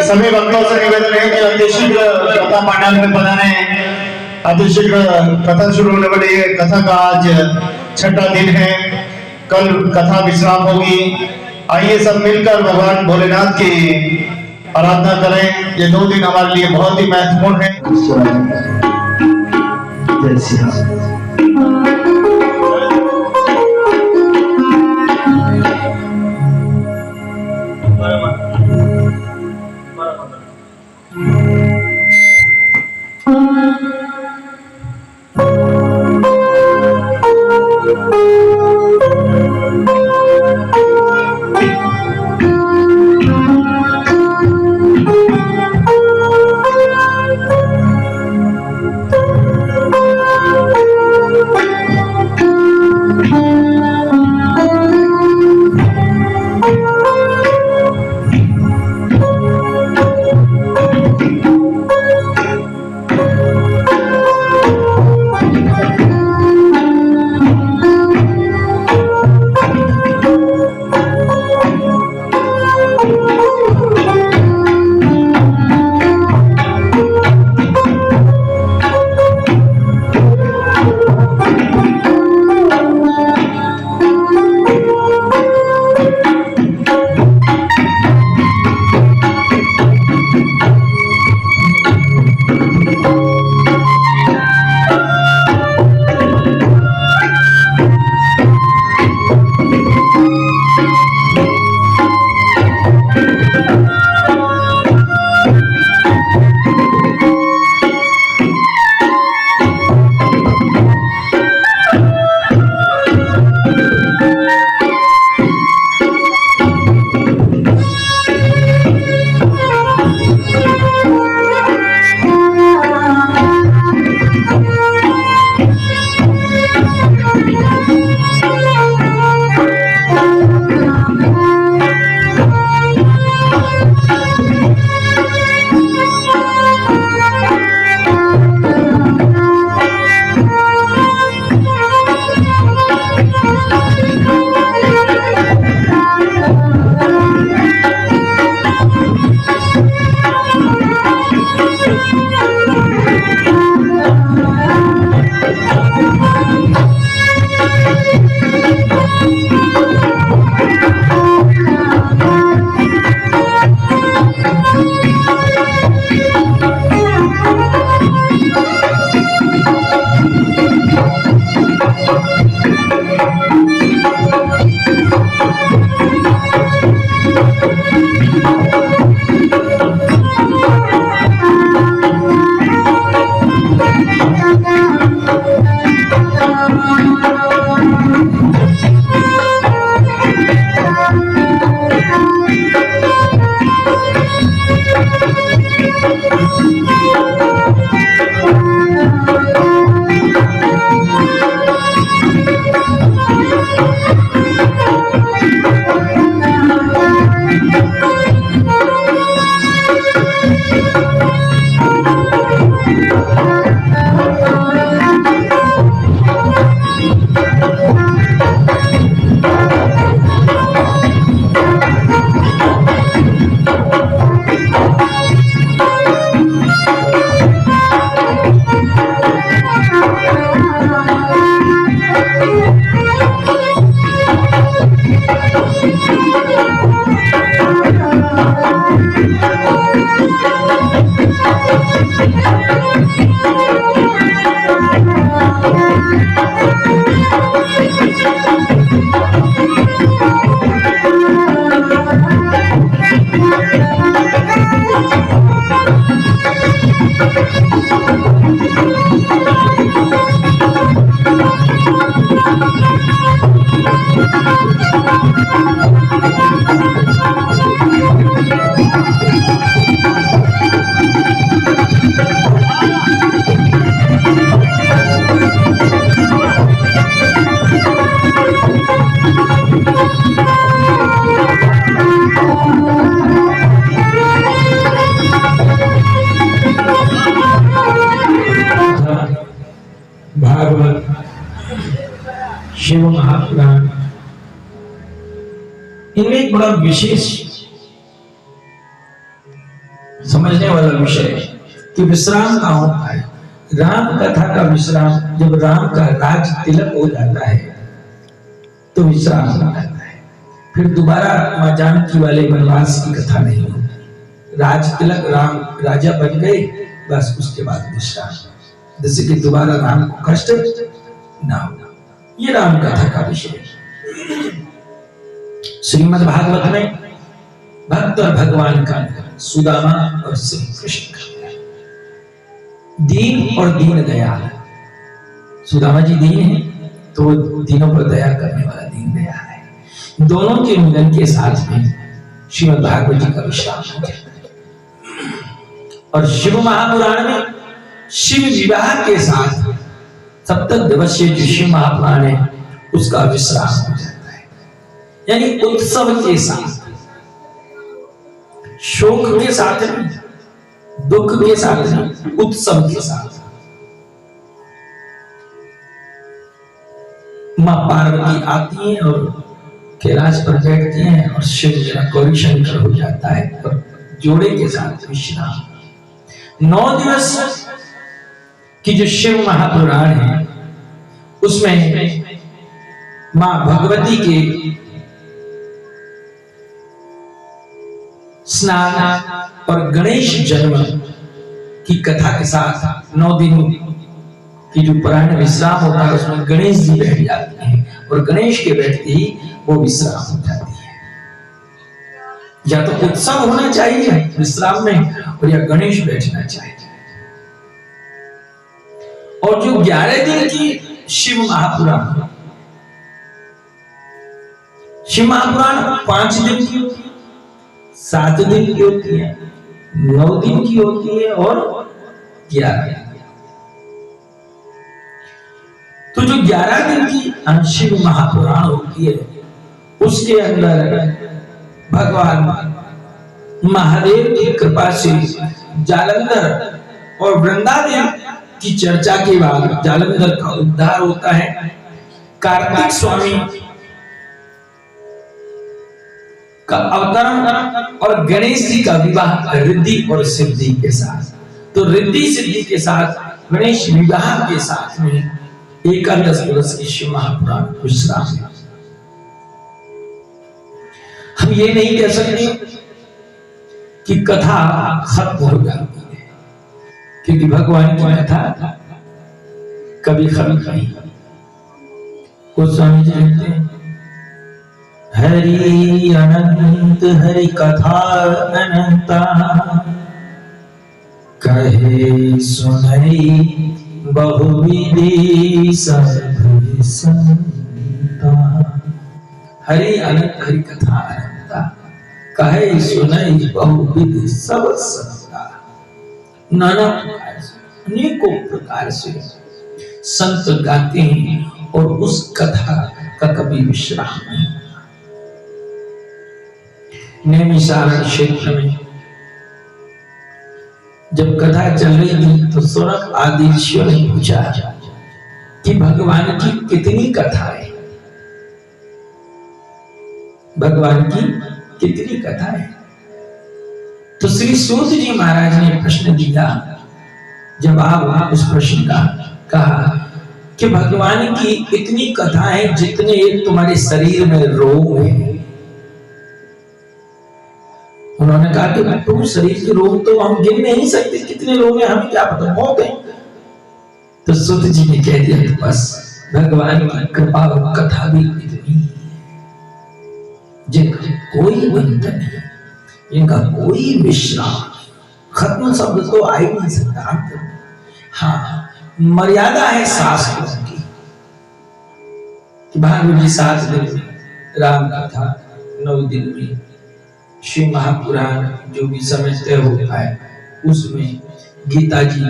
सभी भक्तों से निवेदन है कि अतिशीघ्र कथा पांडाल में बधाने, अतिशीघ्र कथा शुरू होने वाली है। कथा का आज छठा दिन है, कल कथा विश्राम होगी। आइए सब मिलकर भगवान भोलेनाथ की आराधना करें। ये 2 दिन हमारे लिए बहुत ही महत्वपूर्ण है। जय श्री राम। शिव महापुराण इनमें एक बड़ा विशेष समझने वाला विषय है कि विश्राम कहाँ होता है। राम कथा का विश्राम जब राम का राज तिलक हो जाता है तो विश्राम हो जाता है। फिर दोबारा मां जानकी वाले वनवास की कथा नहीं होती। राज तिलक, राम राजा बन गए, बस उसके बाद विश्राम, जैसे कि दोबारा राम को कष्ट ना हो। ये राम कथा का विषय है। श्रीमद् भागवत में भक्त और भगवान का, सुदामा और श्री कृष्ण का, दीन और दीन दयाल। सुदामा जी दीन है तो वो दीनों पर दया करने वाला दीन दयाल है। दोनों के मिलन के साथ में श्रीमद् भागवत जी का विश्राम हो जाता है। और शिव महापुराण में शिव विवाह के साथ सप्तक दिवसीय जो शिव महापुराण है उसका विश्राम हो जाता है। यानी उत्सव के साथ, शोक के साथ नहीं, दुख के साथ नहीं, उत्सव के साथ। मां पार्वती आती है और कैलाश पर बैठती हैं और शिव जरा गौरी शंकर हो जाता है और जोड़े के साथ विश्राम। 9 दिवस की जो शिव महापुराण है उसमें मां भगवती के स्नान और गणेश जन्म की कथा के साथ 9 दिन की जो पुराण विश्राम होता है उसमें गणेश जी बैठ जाते हैं और गणेश के बैठते ही वो विश्राम हो जाती है। या तो उत्सव होना चाहिए विश्राम में और या गणेश बैठना चाहिए। और जो 11 दिन की शिव महापुराण, शिव महापुराण 5 दिन की होती है, 7 दिन की होती है, 9 दिन की होती है और 11 दिन। तो जो 11 दिन की शिव महापुराण होती है उसके अंदर भगवान महादेव की कृपा से जालंधर और वृंदावन की चर्चा के बाद जालंधर का उद्धार होता है। कार्तिक स्वामी का अवतरण और गणेश जी का विवाह रिद्धि और सिद्धि के साथ। तो रिद्धि सिद्धि के साथ गणेश विवाह के साथ में 11 दिवस की शिव महापुराण विश्राम है। हम ये नहीं कह सकते कि कथा खत्म हो जाती है, क्योंकि भगवान की कथा कभी खत्म नहीं। गोस्वामी जी लिखते हैं, हरि अनंत हरि कथा अनंता, कहे सुनई बहुविधि सब संता। हरि अनंत हरि कथा अनंता, कहे सुनई बहुविधि सब संता। नाना प्रकार से, अनेकों प्रकार से संत गाते हैं और उस कथा का कभी विश्राम नहीं। नैमिषारण्य क्षेत्र में जब कथा चल रही थी तो सौनक आदि ऋषियों ने पूछा कि भगवान की कितनी कथा है, भगवान की कितनी कथा है। तो श्री सूत जी महाराज ने प्रश्न दिया, जवाब उस प्रश्न का कहा कि भगवान की इतनी कथा है जितने एक तुम्हारे शरीर में रोग है। उन्होंने कहा कि तुम शरीर के रोग तो हम गिन नहीं सकते, कितने रोग हैं हमें क्या पता, बहुत है। तो सूत जी ने कह दिया कि बस भगवान की कृपा और कथा भी इतनी जिनका कोई अंत नहीं, इनका कोई विश्राम, खत्म शब्द तो आ ही नहीं सकता। हाँ, मर्यादा है शास्त्रों की कि भागवत जी 7 दिन में, राम कथा 9 दिन में, शिव महापुराण जो भी समझते होता है उसमें, गीता जी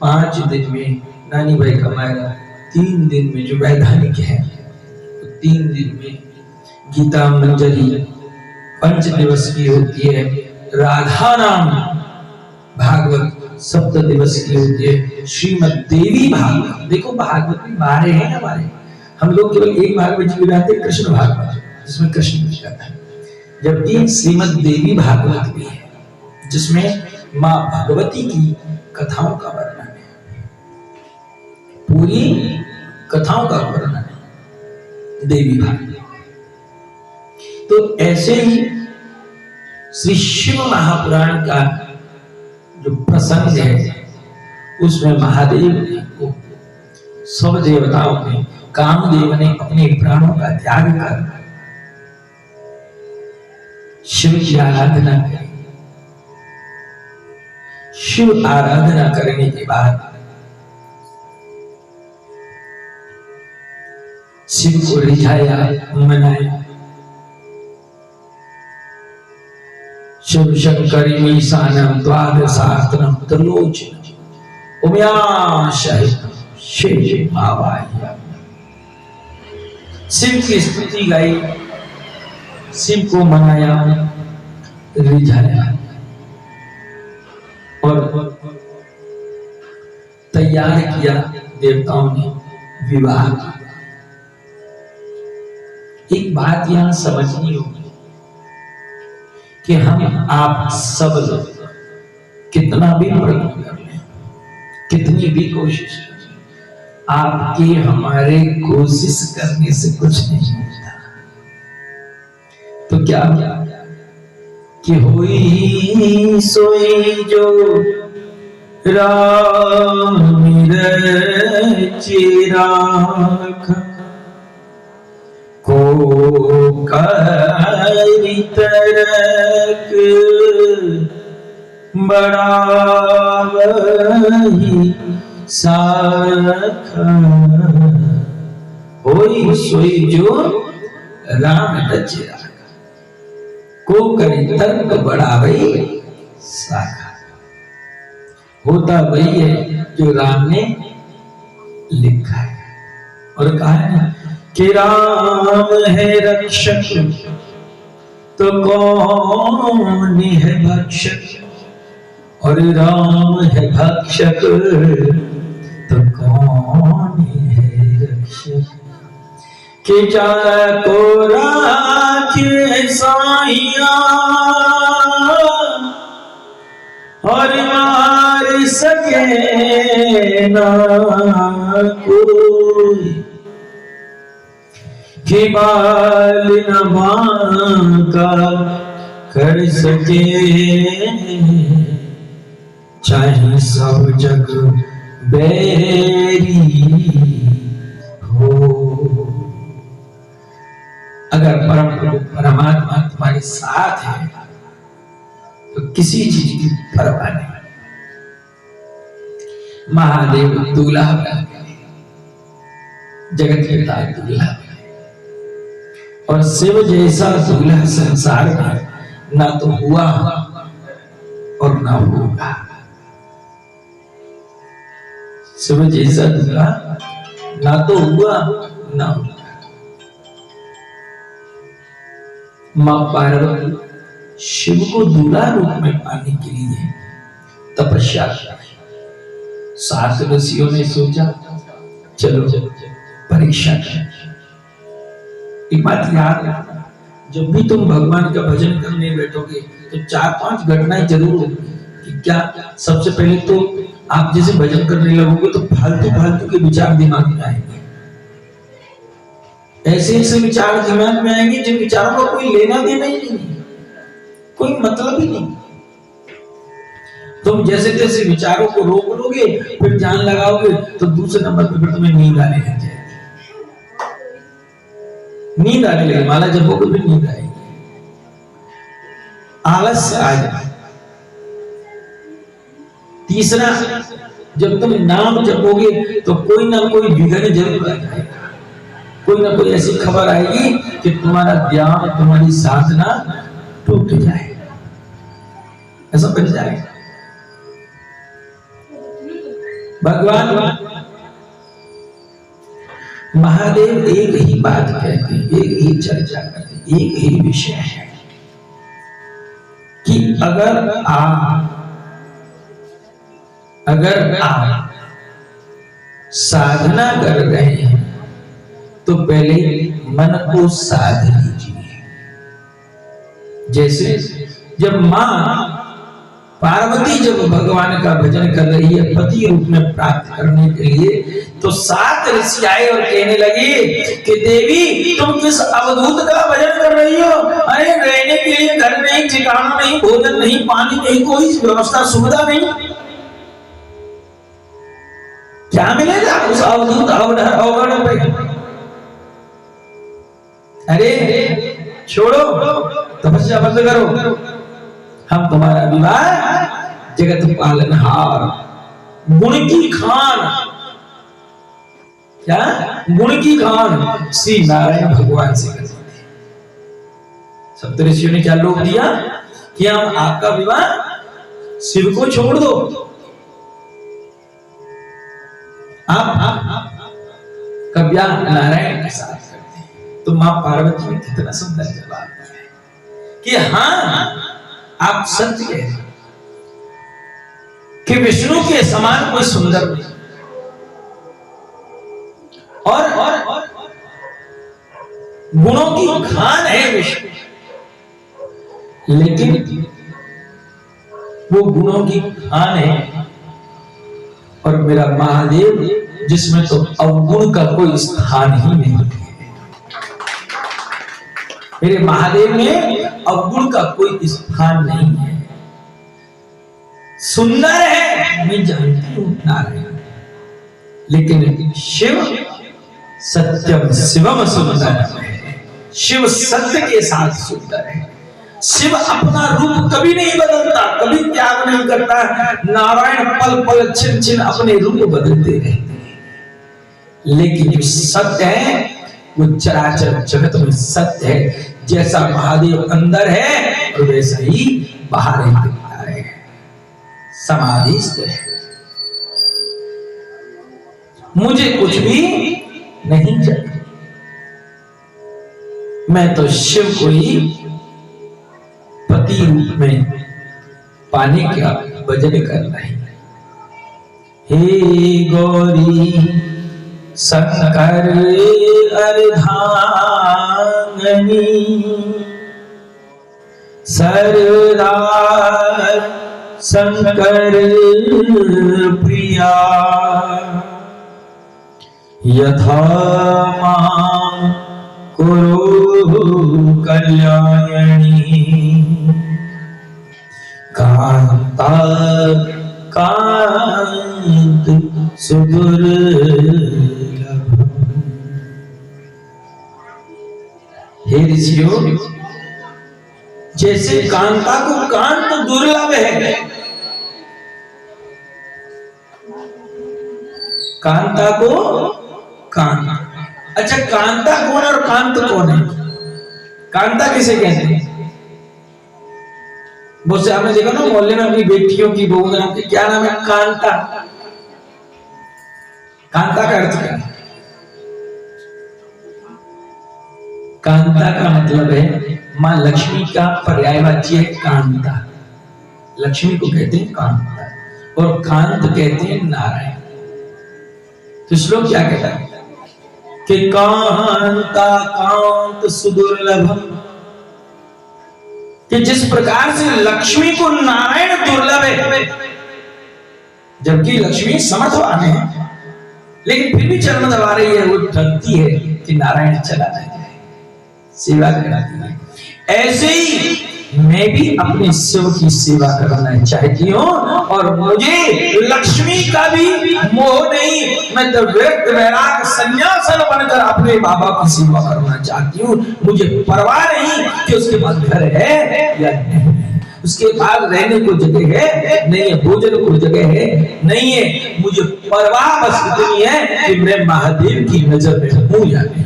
5 दिन में, नानी भाई का मायरा 3 दिन में जो वैधानिक है, 3 दिन में, गीता मंजरी 5 दिवस की होती है, राधा नाम भागवत 7 दिवस की होती है, श्रीमद देवी भागवत, देखो भागवत में 12 हैं हमारे, हम लोग केवल एक भागवत जी बनाते हैं, कृष्ण भागवत, जिसमें कृष्ण जी का है, जबकि श्रीमद देवी भागवत भी है जिसमें मां भगवती की कथाओं का वर्णन है, पूरी कथाओं का वर्णन है देवी भागवत। तो ऐसे ही श्री शिव महापुराण का जो प्रसंग है उसमें महादेव को सब देवताओं ने, कामदेव ने अपने प्राणों का त्याग कर शिव की आराधना करी। शिव आराधना करने के बाद शिव को रिझाया, मनाया। शिव शंकरी ईशानम द्वादशास्त्रम त्रिलोचनम उम्याशयनम शिव भावाय। शिव की स्तुति गाई, शिव को मनाया, रिझाया और तैयार किया। देवताओं ने विवाह किया। एक बात यहां समझनी होगी कि हम आप सब लोग कितना भी प्रयत्न कर लें, कितनी भी कोशिश करें, आपके हमारे कोशिश करने से कुछ नहीं होता। तो क्या कि होई सोई जो राम रचि राखा, को करी तरक बढ़ावही साखा। होई सोई जो राम रचि राखा, को करी तर्क बढ़ावही साखा। होता वही है जो राम ने लिखा है और कहा है कि राम है रक्षक तो कौन है भक्षक, और राम है भक्षक तो कौन है रक्षक। कि जाको राखे साइया और मार सके ना कोई, कि बाल न बांका कर सके, चाहे सब जग बैरी हो। अगर परम प्रभु परमात्मा तुम्हारे साथ है तो किसी चीज की परवाह नहीं। महादेव दूल्हा बन गए, जगत पिता दूल्हा बने, और शिव जैसा दूल्हा संसार में ना तो हुआ और ना होगा। शिव जैसा दूल्हा ना तो हुआ ना होगा। मां पार्वती शिव को दूल्हा रूप में पाने के लिए तपस्या की। 7 ऋषियों ने सोचा चलो परीक्षा करें। एक बात याद रखना, जब भी तुम भगवान का भजन करने बैठोगे तो 4-5 घटनाएं जरूर होगी। कि क्या सबसे पहले तो आप जैसे भजन करने लगोगे तो फालतू के विचार दिमाग में आएंगे। ऐसे विचार दिमाग में आएंगे जिन विचारों का कोई लेना देना ही नहीं, कोई मतलब ही नहीं। तुम जैसे तैसे विचारों को रोक लोगे, फिर जान लगाओगे तो दूसरे नंबर पे फिर तुम्हें नींद आने लग जाएगी। नींद आने लगे, माला जपोगे फिर नींद आएगी, आलस आ जाए। तीसरा, जब तुम नाम जपोगे तो कोई ना कोई विघ्न जरूर आ जाएगा। कोई ना कोई ऐसी खबर आएगी कि तुम्हारा ध्यान, तुम्हारी साधना टूट जाए, ऐसा बन जाएगा। भगवान महादेव एक ही बात कहते हैं, एक ही चर्चा करते हैं, एक ही विषय है कि अगर आप साधना कर रहे हैं तो पहले मन को साध लीजिए। जैसे जब मां पार्वती जब भगवान का भजन कर रही है पति रूप में प्राप्त करने के लिए, तो 7 ऋषि आए और कहने लगे कि देवी तुम किस अवधूत का भजन कर रही हो? अरे रहने के लिए घर नहीं, ठिकाना नहीं, भोजन नहीं, पानी नहीं, कोई व्यवस्था सुविधा नहीं, क्या मिलेगा उस अवधूत अवगण पे? अरे छोड़ो, तपस्या बंद करो, हम तुम्हारा विवाह जगत पालनहार गुण की खान, क्या गुण की खान श्री नारायण भगवान से कर देते। सप्तऋषियों ने क्या लोग दिया कि हम आपका विवाह शिव को छोड़ दो, आप कब्या नारायण के साथ करते हैं। तो मां पार्वती ने कितना सुंदर जवाब दिया कि हाँ आप सत्य कह रहे कि विष्णु के समान कोई सुंदर नहीं, और गुणों की खान है विष्णु, लेकिन वो गुणों की खान है और मेरा महादेव जिसमें तो अवगुण का कोई स्थान ही नहीं है। मेरे महादेव में अवगुण का कोई स्थान नहीं है। सुंदर है मैं जानती हूं नारायण, लेकिन शिव सत्यम शिवम सुंदर है। शिव सत्य के साथ सुंदर है। शिव अपना रूप कभी नहीं बदलता, कभी त्याग नहीं करता। नारायण पल पल छिन छिन अपने रूप बदलते रहते हैं, लेकिन जो सत्य है वो चराचर जगत में सत्य है। जैसा महादेव अंदर है और वैसा ही बाहर ही दिखता है, समाधिस्थ है। मुझे कुछ भी नहीं चाहिए, मैं तो शिव को ही पति रूप में पाने का भजन कर रहे हैं। हे गौरी शंकर अर्धांगनी सरदार शंकर प्रिया यथा मां कुरु कल्याणी कांता कांत सुदुर्लभ। हे ऋषियों, जैसे कांता को कांत दुर्लभ है, कांता को कांत, अच्छा कांता कौन और कांत कौन है? कांता किसे कहते हैं? बहुत से आपने देखा ना मोहल्ले में अपनी बेटियों की बहू नाम की क्या नाम है? कांता। कांता का अर्थ क्या है? कांता का मतलब है मां लक्ष्मी का पर्यायवाची है कांता। लक्ष्मी को कहते हैं कांता और कांत कहते हैं नारायण। तो श्लोक क्या कहता है कि कांता कांत सुदुर्लभ, कि जिस प्रकार से लक्ष्मी को नारायण दुर्लभ है, जबकि लक्ष्मी समर्थवान है लेकिन फिर भी चरण दबा रही है, वो डरती है कि नारायण चला ना जाए, सेवा कराती है। ऐसे ही मैं भी अपने शिव की सेवा करना चाहती हूँ और मुझे लक्ष्मी का भी मोह नहीं। मैं तो व्यक्त वैराग सन्यासन बनकर अपने बाबा की सेवा करना चाहती हूँ। मुझे परवाह नहीं कि उसके पास घर है या नहीं, उसके पास रहने को जगह है नहीं है, भोजन को जगह है नहीं है। मुझे परवाह बस इतनी है कि मैं महादेव की नजर में हूं या नहीं,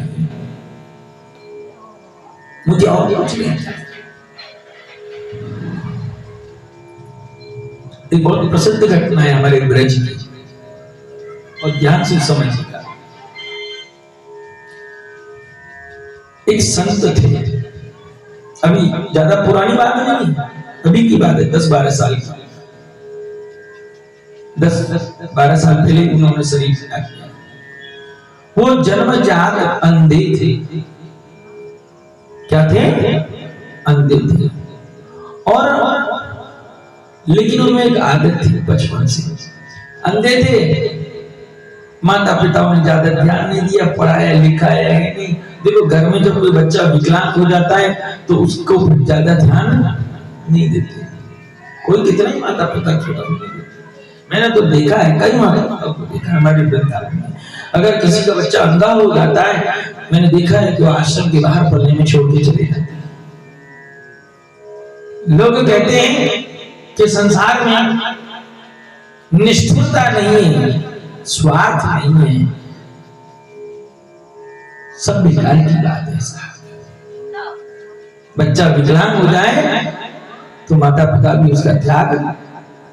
मुझे और कुछ नहीं चाहिए। एक बहुत प्रसिद्ध घटना है हमारे ब्रज की, और ध्यान से समझिएगा। एक संत थे, अभी ज्यादा पुरानी बात नहीं, अभी की बात है, 10-12 साल की, 10-12 साल पहले उन्होंने शरीर त्याग किया। वो जन्मजात अंधे थे। क्या थे? अंधे थे। और लेकिन उनमें एक आदत थी बचपन से, अंधे थे, माता पिताओं ने ज्यादा ध्यान नहीं दिया, पढ़ाया लिखाया है नहीं। देखो घर में जब कोई बच्चा विकलांग हो जाता है तो उसको ज्यादा ध्यान नहीं देते, कोई कितना ही माता पिता छोटा नहीं देते। मैंने तो देखा है, कई माता पिता को देखा है हमारे वृंदावन में, अगर किसी का बच्चा अंधा हो जाता है, मैंने देखा है कि वो आश्रम के बाहर पढ़ने में छोड़ के चले जाते हैं। लोग कहते हैं कि संसार में निष्ठुरता नहीं है, स्वार्थ नहीं है, सब बेकार की बात है। बच्चा विकलांग हो जाए तो माता पिता भी उसका त्याग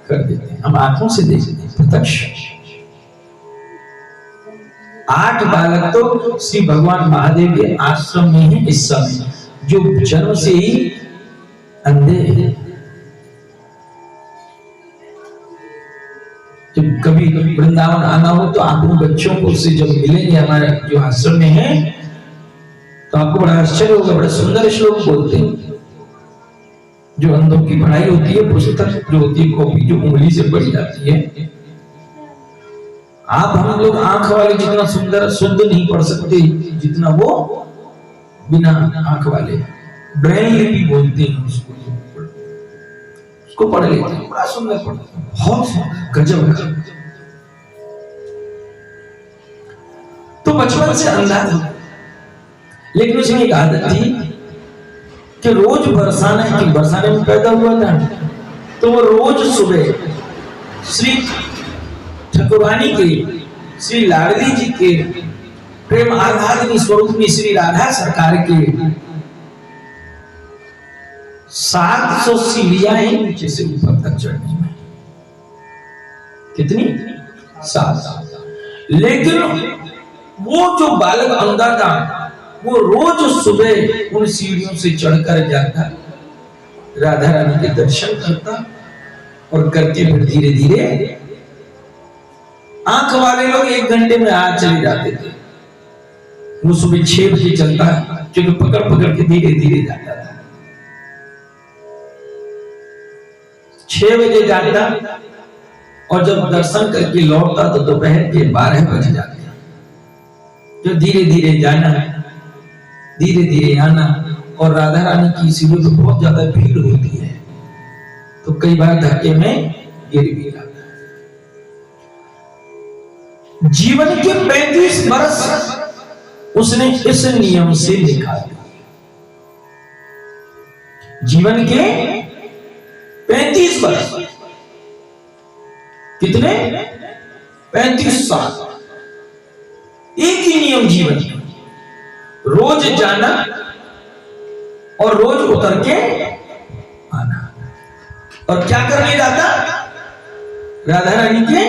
कर देते हैं, हम आंखों से देखते हैं प्रत्यक्ष। 8 बालक तो श्री भगवान महादेव के आश्रम में है इस समय, जो जन्म से ही अंधे हैं। जब कभी वृंदावन आना हो तो आप उन बच्चों को से जब मिलेंगे हमारे जो आश्रम में है, तो आपको बड़ा आश्चर्य होगा, बड़ा सुंदर श्लोक बोलते हैं। जो अंधों की पढ़ाई होती है, पुस्तक जो होती है, कॉपी जो उंगली से पढ़ी जाती है, आप हम लोग आंख वाले जितना सुंदर शुद्ध नहीं पढ़ सकते जितना वो बिना आंख वाले ब्रेन लिपि बोलते हैं उसको पढ़ लेते हैं, बड़ा सुंदर पढ़ते हैं, बहुत सुंदर, गजब। तो बचपन से अंधा था, लेकिन उसमें एक आदत थी कि रोज बरसाने में पैदा हुआ था, तो वो रोज सुबह श्री ठाकुरानी के, श्री लाडली जी के प्रेम आराधनी स्वरूप में श्री राधा सरकार के 700 सीढ़ियां हैं नीचे से ऊपर तक चढ़ने में, कितनी 7। लेकिन वो जो बालक अंधा था वो रोज सुबह उन सीढ़ियों से चढ़कर जाता, राधा रानी के दर्शन करता, और करके फिर धीरे धीरे आंख वाले लोग 1 घंटे में आ चले जाते थे, वो सुबह 6 बजे चलता, क्योंकि पकड़ पकड़ के धीरे धीरे जाता था। 6 बजे जाता और जब दर्शन करके लौटता तो दोपहर के 12 बज जाते। जो धीरे धीरे जाना, धीरे धीरे आना, और राधा रानी की सीढ़ियों पर बहुत ज्यादा भीड़ होती है, तो कई बार धक्के में गिर भी जाता है। जीवन के 35 वर्ष उसने इस नियम से निकाले। जीवन के 35 वर्ष, कितने 35 साल, एक ही नियम जीवन का, रोज जाना और रोज उतर के आना। और क्या करने जाता? राधा रानी के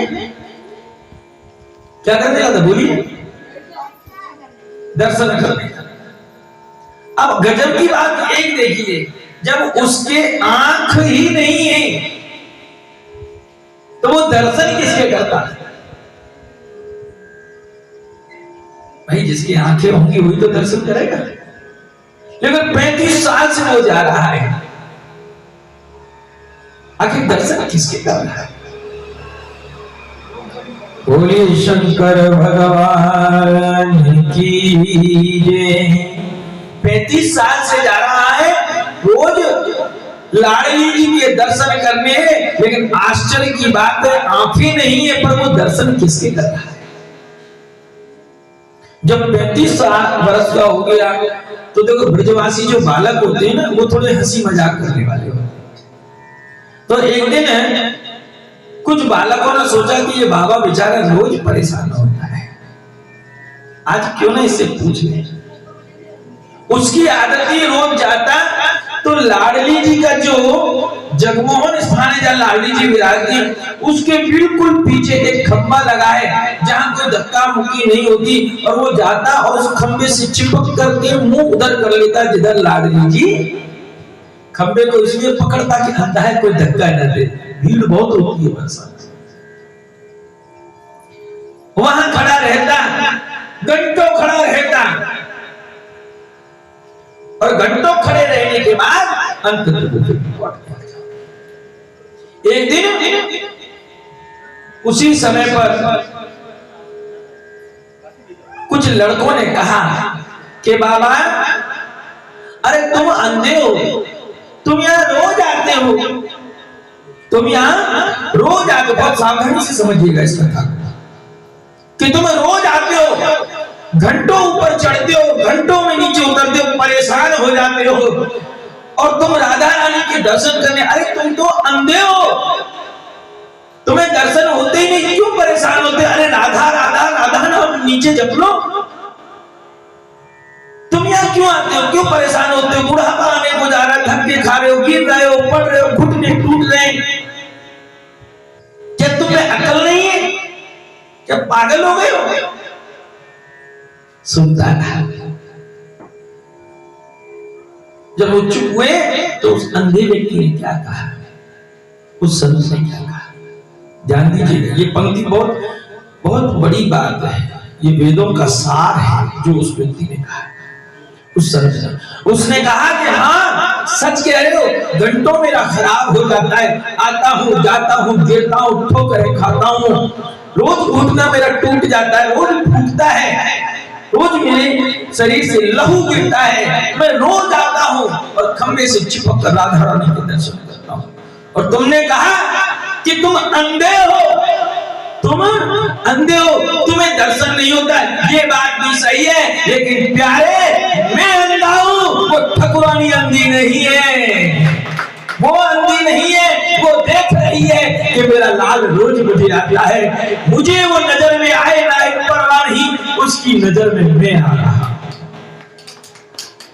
क्या करने जाता, बोलिए? दर्शन करने। अब गजब की बात एक देखिए, जब उसके आंख ही नहीं है तो वो दर्शन किसके करता है? भाई जिसकी आंखें होंगी वही तो दर्शन करेगा। लेकिन 35 साल से वो जा रहा है, आखिर दर्शन किसके कर रहा है? बोलिए शंकर भगवान की जय। 35 साल से जा रहा है रोज लाडली जी के दर्शन करने, लेकिन आश्चर्य की बात है आंखें नहीं है, पर वो दर्शन किसके कर रहा है? जब 35 वर्ष का हो गया तो देखो ब्रजवासी जो बालक होते हैं ना, वो थोड़े हंसी मजाक करने वाले होते हैं। तो एक दिन कुछ बालकों ने सोचा कि ये बाबा बेचारा रोज परेशान होता है, आज क्यों ना इससे पूछ ले। उसकी आदत ही रोज जाता तो लाडली जी का जो जगमोहन स्थान है जहां लाडली जी विराजती है, उसके बिल्कुल पीछे एक खंबा लगा है जहां कोई धक्का मुक्की नहीं होती, और वो जाता और उस खंबे से चिपक करके मुंह उधर कर लेता जिधर लाडली जी। खंबे को इसलिए पकड़ता कि अंधा है, कोई धक्का न दे, भीड़ बहुत होती है बरसात। वहां खड़ा रहता, घंटों खड़ा रहता, और घंटों खड़े रहने के बाद अंत एक दिन उसी समय पर कुछ लड़कों ने कहा कि बाबा, अरे तुम अंधे हो, तुम यहाँ रोज आते हो, तुम यहाँ रोज आते हो। बहुत सावधानी से समझिएगा इस कथा कि तुम रोज आते हो, घंटों ऊपर चढ़ते हो, घंटों में नीचे उतरते हो, परेशान हो जाते हो, और तुम राधा रानी के दर्शन करने, अरे तुम तो अंधे हो, तुम्हें दर्शन होते ही नहीं, क्यों परेशान होते? अरे राधा राधा राधा नाम नीचे जप लो। तुम यहाँ क्यों आते हो, क्यों परेशान होते हो? बुढ़ापा आने को जा रहा है, धक्के खा रहे हो, गिर रहे हो, पड़ रहे हो, घुटने टूट रहे हैं, क्या तुम्हें अकल नहीं है? क्या पागल हो गए हो? सुनता है। जब वो चुप हुए तो उस अंधे व्यक्ति ने क्या कहा, उस संत ने क्या कहा, ध्यान दीजिएगा। ये पंक्ति बहुत बहुत बड़ी बात है, ये वेदों का सार है जो उस व्यक्ति ने कहा। उस संत ने उसने कहा कि हाँ सच कह रहे हो, घंटों मेरा खराब हो जाता है, आता हूँ जाता हूँ, गिरता हूँ, ठोकरें खाता हूँ, रोज घुटना मेरा टूट जाता है, रोज फूटता है, रोज मेरे शरीर से लहू गिरता है, मैं रोज आता हूँ और खंबे से चिपक कर राधा रानी के दर्शन करता हूँ। और तुमने कहा कि तुम अंधे हो, तुम अंधे हो, तुम्हें दर्शन नहीं होता है, ये बात भी सही है, लेकिन प्यारे मैं अंधा हूँ, वो ठकुरानी अंधी नहीं है, वो अंधी नहीं है, वो देख रही है कि मेरा लाल रोज मुझे आता है, मुझे वो नजर में आए ना एक परवाह नहीं, उसकी नजर में मैं आ रहा।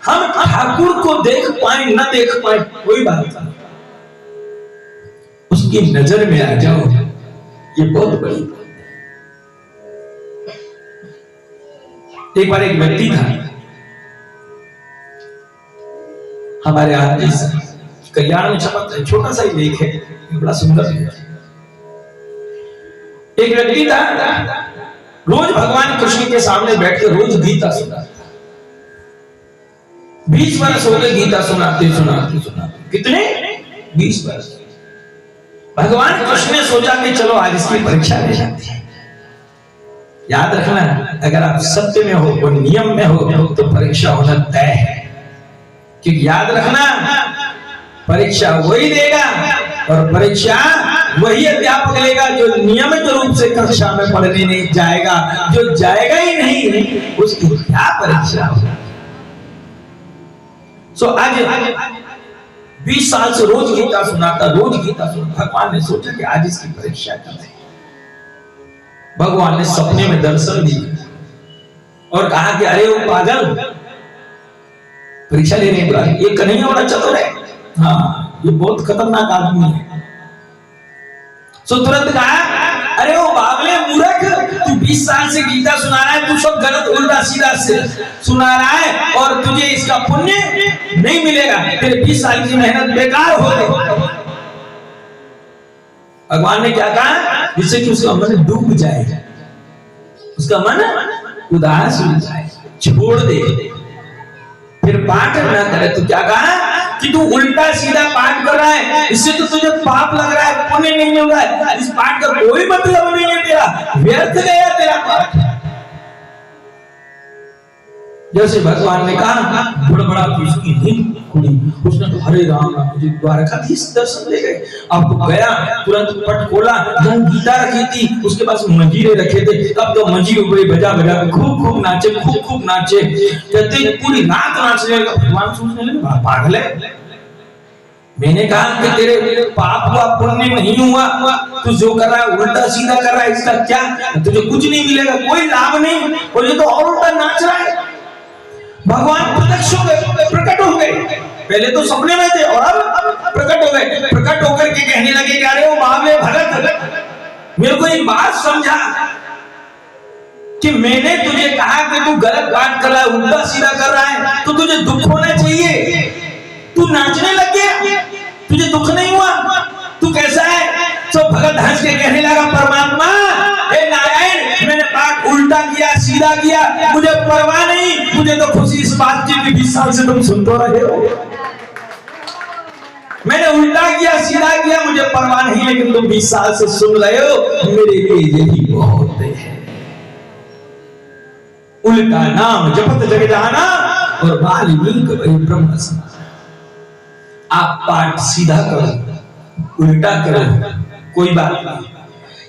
हम ठाकुर को देख पाए ना देख पाए कोई बात नहीं, उसकी नजर में आ जाओ, ये बहुत बड़ी बात है। एक बार एक व्यक्ति था हमारे यहाँ कल्याण में छपा है, छोटा सा ही लेख है, बड़ा सुंदर लेख है। एक व्यक्ति था, रोज भगवान कृष्ण के सामने बैठकर रोज गीता सुनाता, 20 वर्ष हो गए गीता सुनाते सुनाते सुनाते। कितने? 20 वर्ष। भगवान कृष्ण ने सोचा कि चलो आज इसकी परीक्षा ले जाते हैं। याद रखना, अगर आप सत्य में हो और नियम में हो तो परीक्षा होना तय है, क्योंकि याद रखना परीक्षा वही देगा और परीक्षा वही अध्यापक लेगा जो नियमित रूप से कक्षा में पढ़ने नहीं जाएगा। जो जाएगा ही नहीं उसकी क्या परीक्षा होगी। सो आज 20 साल से रोज गीता सुनाता, रोज गीता सुनाता। भगवान ने सोचा कि आज इसकी परीक्षा करें। भगवान ने सपने में दर्शन दिए और कहा कि अरे वो पागल, परीक्षा लेने बुला, ये कन्हैया बड़ा चतुर है, हाँ ये बहुत खतरनाक आदमी है। सो तुरंत कहा, अरे वो बावले मूर्ख, तू 20 साल से गीता सुना रहा है, तू सब गलत उल्टा सीधा से सुना रहा है और तुझे इसका पुण्य नहीं मिलेगा, तेरे 20 साल की मेहनत बेकार हो गई। भगवान ने क्या कहा, जिससे कि उसका मन डूब जाए, उसका मन उदास हो जाए, छोड़ दे, फिर पाठ ना करे। तो क्या कहा कि तू उल्टा सीधा पाठ कर रहा है, इससे तो तुझे पाप लग रहा है, पुण्य नहीं मिल रहा है, इस पाठ का कोई मतलब नहीं है, तेरा व्यर्थ गया तेरा पाठ। जैसे भगवान ने कहा, बड़ा उसकी नींद खुली, उसने तो हरे राम मुझे द्वारकाधीश दर्शन ले गए। अब तो गया, तुरंत पट खोला, जहाँ गीता रखी थी उसके पास मंजीरे रखे थे, तब तो मंजीरे बजा बजा खूब खूब नाचे, खूब खूब नाचे, कहते पूरी रात नाचने लगा। भगवान सोचने लगे पागल है, मैंने कहा कि तेरे पाप हुआ, पुण्य नहीं हुआ, तू जो कर रहा है उल्टा सीधा कर रहा है, इसका क्या, तुझे कुछ नहीं मिलेगा, कोई लाभ नहीं, और ये तो और उल्टा नाच रहा है। भगवान प्रत्यक्ष हो गए, प्रकट हो गए, पहले तो सपने में थे और अब प्रकट हो गए। प्रकट होकर के कहने लगे कि अरे वो बावले भगत, मेरे को एक बात समझा कि मैंने तुझे कहा कि तू गलत बात कर रहा है, उल्टा सीधा कर रहा है, तो तुझे दुख होना चाहिए, तू नाचने लग गया, तुझे दुख नहीं हुआ, तू कैसा है? तो भगत हंस के कहने लगा, परमात्मा हे नारायण, मैंने बात उल्टा किया सीधा किया, मुझे परवाह नहीं, मुझे तो खुशी इस बात की कि 20 साल से तुम सुन तो रहे हो, मैंने उल्टा किया सीधा किया मुझे परवाह नहीं, लेकिन तुम 20 साल से सुन रहे हो, मेरे लिए यही बहुत है। उल्टा नाम जपत जग जाना और वाल्मीकि ब्रह्म समाज। आप पाठ सीधा करो, उल्टा करो, कोई बात नहीं,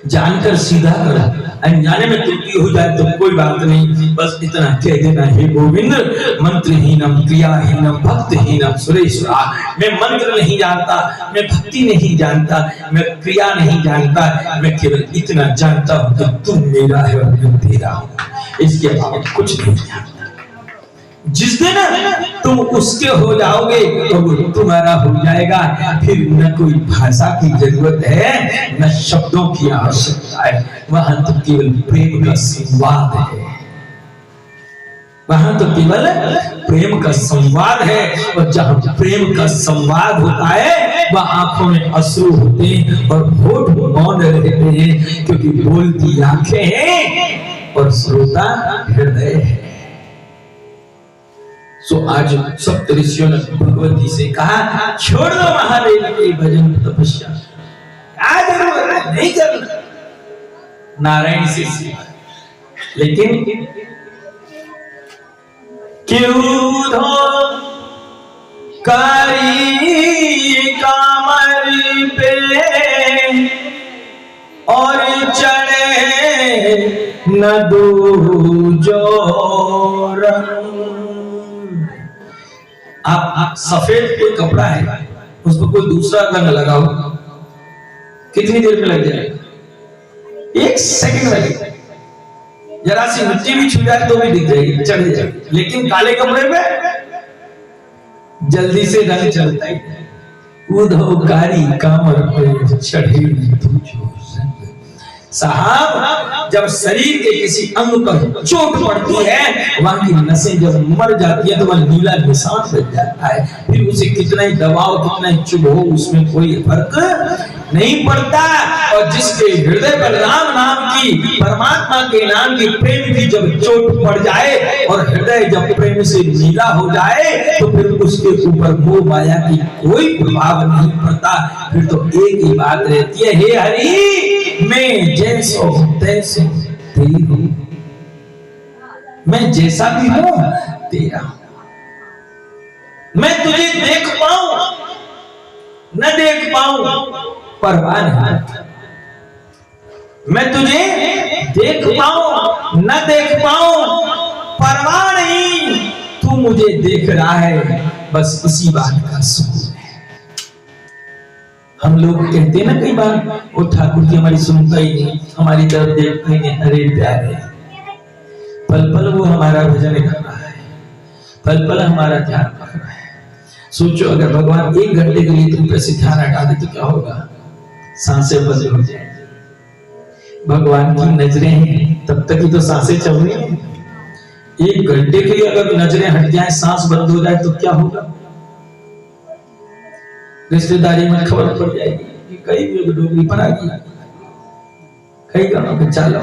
जानकर सीधा करो, अनजाने में त्रुटि हो जाए तो कोई बात नहीं, बस इतना कह देना, हे गोविंद मंत्रहीनम क्रियाहीनम भक्तहीनम सुरेश्वरा। मैं मंत्र नहीं जानता, मैं भक्ति नहीं जानता, मैं क्रिया नहीं जानता, मैं केवल इतना जानता हूं कि तू मेरा है और मैं तेरा हूं, इसके अलावा कुछ नहीं जानता। जिस दिन तुम उसके हो जाओगे तो वो तुम्हारा हो जाएगा, फिर न कोई भाषा की जरूरत है, न शब्दों की आवश्यकता है, वहां तो केवल प्रेम का संवाद है, वहां तो केवल प्रेम का संवाद है। और जहां प्रेम का संवाद होता है वह आंखों में अश्रु होते हैं और होठ मौन रहते हैं, क्योंकि बोलती आंखें हैं और श्रोता हृदय है। सो आज सप्त ऋषियों ने भगवती से कहा, छोड़ दो महादेव के भजन तपस्या, आज नहीं करना नारायण से सिवा। लेकिन क्यों धो कारी कामर पे और चढ़े न दो जोर। आप सफेद कोई कपड़ा है उस पर कोई दूसरा रंग लगाओ, कितनी देर में लग जाएगा? 1 सेकंड लगेगा। जरा सी मिट्टी भी छू जाए तो भी दिख जाएगी, चढ़ जाएगी। लेकिन काले कपड़े पे जल्दी से रंग चलता है। उधो कारी कामर पे चढ़े साहब, जब शरीर के किसी अंग पर चोट पड़ती है, वहां की नसें जब मर जाती है तो वह नीला निशान बन जाता है। फिर उसे कितना ही दबाओ, कितना ही चुभो, उसमें कोई फर्क नहीं पड़ता। और जिसके हृदय पर राम नाम की, परमात्मा के नाम की, प्रेम की जब चोट पड़ जाए और हृदय जब प्रेम से नीला हो जाए तो फिर उसके ऊपर मोह माया की कोई प्रभाव नहीं पड़ता। फिर तो एक ही बात रहती है, हे हरि मैं जैसो तैसो तेरी हूं, मैं जैसा भी हूं तेरा हूं। मैं तुझे देख पाऊं न देख पाऊं परवाह नहीं, मैं तुझे देख पाऊं न देख पाऊं परवाह नहीं, तू मुझे देख रहा है, बस इसी बात का सुकून है। हम लोग कहते हैं ना कई बार, वो ठाकुर जी हमारी सुनता ही नहीं, हमारी तरफ देखता ही नहीं, अरे प्यारे पल पल वो हमारा भजन कर रहा है, पल पल हमारा ध्यान कर रहा है। सोचो अगर भगवान 1 घंटे के लिए तुम पे से ध्यान हटा दे तो क्या होगा? सांसें बंद हो जाएंगी। भगवान की नजरें हैं तब तक ही तो सांसें चल रही हैं। 1 घंटे के लिए अगर नजरें हट जाए, सांस बंद हो जाए तो क्या होगा? रिश्तेदारी में खबर पड़ जाएगी कि कई लोग डोगरी पर आ गई, कई कामों पे चालो,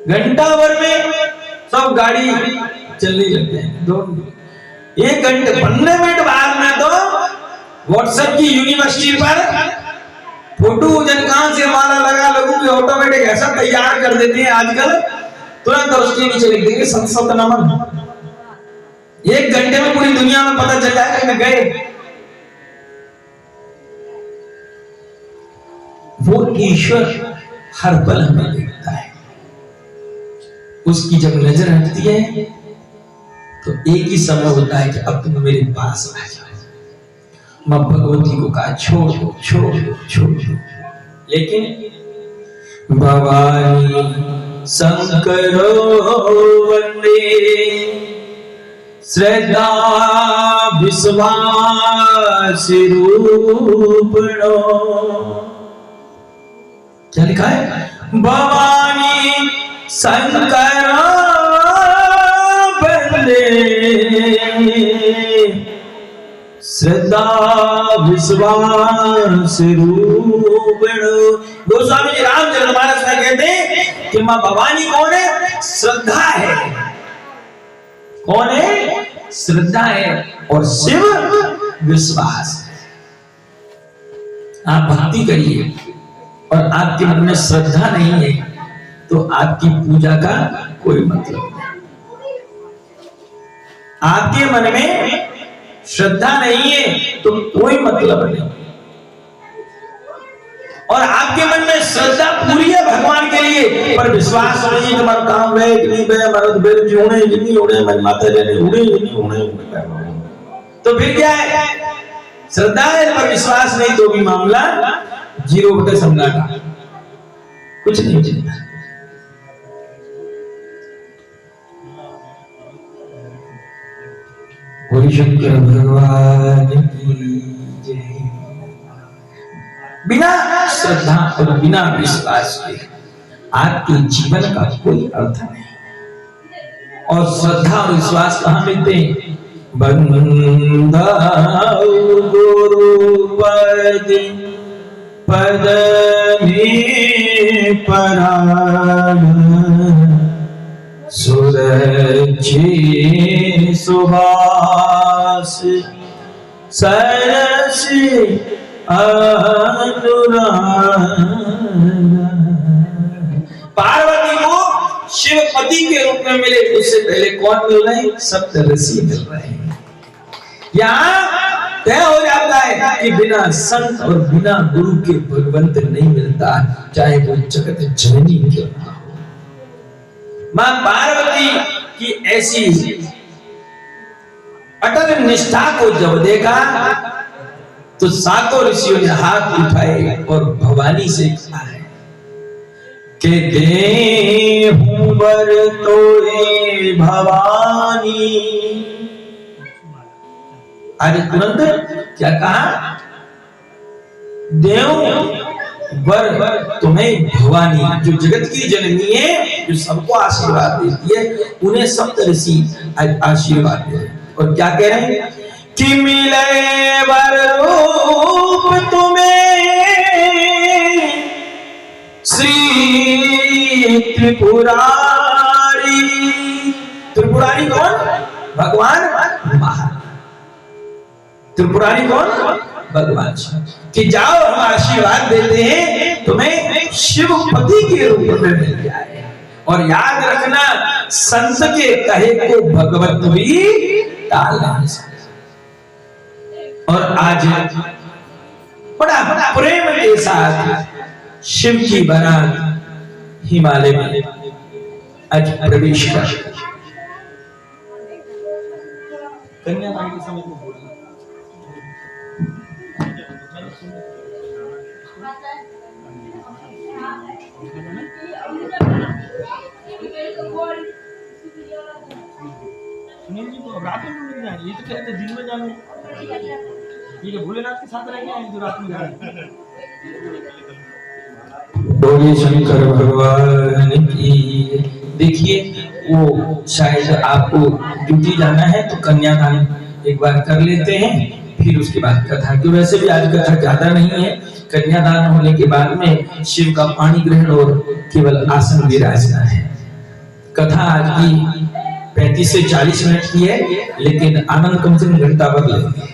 घंटा भर में सब गाड़ी चलने लग जाए। 1 घंटे 15 मिनट बाद में तो व्हाट्सएप की यूनिवर्सिटी पर फोटो जन कहां से माला लगा, लोगों की ऑटोमेटिक ऐसा तैयार कर देते हैं आजकल, तुरंत उसके नीचे लिख देंगे 700 नमन। 1 घंटे में पूरी दुनिया में पता चल जाएगा कि गए। वो ईश्वर हर पल हमें देखता है, उसकी जब नजर हटती है तो एक ही समय होता है कि अब तुम मेरे पास आ जाओ। मां भगवती को कहा छोड़ दो, छोड़ दो, छोड़ दो, लेकिन भवानी शंकरो वंदे श्रद्धा विश्वास रूपिणो। क्या लिखा है? भवानी शंकर वंदे श्रद्धा विश्वास रूपिणो। गोस्वामी जी रामचंद्र महाराज कहते हैं कि मां भवानी कौन है? श्रद्धा है। कौन है? श्रद्धा है और शिव विश्वास है। आप भक्ति करिए और आपके मन में श्रद्धा नहीं है तो आपकी पूजा का कोई मतलब नहीं। आपके मन में श्रद्धा नहीं है तो कोई मतलब नहीं, और आपके मन में श्रद्धा पूरी है भगवान के लिए पर विश्वास नहीं है तुम्हारा काम है कि नहीं है, मरद बेर जी होने कि नहीं होने, मेरी माता जाने होने कि नहीं होने, तो फिर क्या है? श्रद्धा है पर विश्वास नहीं तो भी मामला 0 समझा का कुछ नहीं चलता। बोली शंकर भगवान की जय। बिना श्रद्धा और बिना विश्वास के आपके जीवन का कोई अर्थ नहीं। और श्रद्धा और विश्वास कहाँ मिलते हैं? बंधाओ गुरु पद में पराग सुरक्षित सुभाष सरस पार्वती को शिवपति के रूप में मिले, उससे पहले कौन मिल रहे हैं? सप्तऋषि मिल रहे हैं। यहाँ तय हो जाता है कि बिना संत और बिना गुरु के भगवंत नहीं मिलता, चाहे वो जगत जननी क्यों ना हो। मां पार्वती की ऐसी अटल निष्ठा को जब देखा तो सातों ऋषियों ने हाथ उठाए और भवानी से कहा है कि देहु वर तोरे भवानी। आज तुरंत क्या कहा? देव वर तुम्हें भवानी, जो जगत की जननी है, जो सबको आशीर्वाद देती है, उन्हें सप्तऋषि आशीर्वाद दे। और क्या कह रहे हैं कि मिले वर रूप तुम्हें श्री त्रिपुरारी। त्रिपुरारी कौन? भगवान महा। त्रिपुरारी कौन? भगवान। कि जाओ हम आशीर्वाद देते हैं तुम्हें शिवपति के रूप में मिल जाए। और याद रखना, संत के कहे को भगवत भी टाल नहीं सकते। और आज बड़ा प्रेम के साथ शिव की बारात हिमालय में आज प्रवेश कर कन्यादान के समय को बोलना। सुनील जी को रात में मिल जाए, ये तो कहते दिन में जाने, ये भोलेनाथ के साथ रहेंगे जो रात में जाए। बोलिए शंकर भगवान की। देखिए वो शायद आपको ड्यूटी जाना है तो कन्यादान एक बार कर लेते हैं, फिर उसके बाद कथा। तो वैसे भी आज कथा ज्यादा नहीं है। कन्यादान होने के बाद में शिव का पानी ग्रहण और केवल आसन विराजना है। कथा आज की 35 से 40 मिनट की है, लेकिन आनंद कम से कम घंटा भर लगेगा,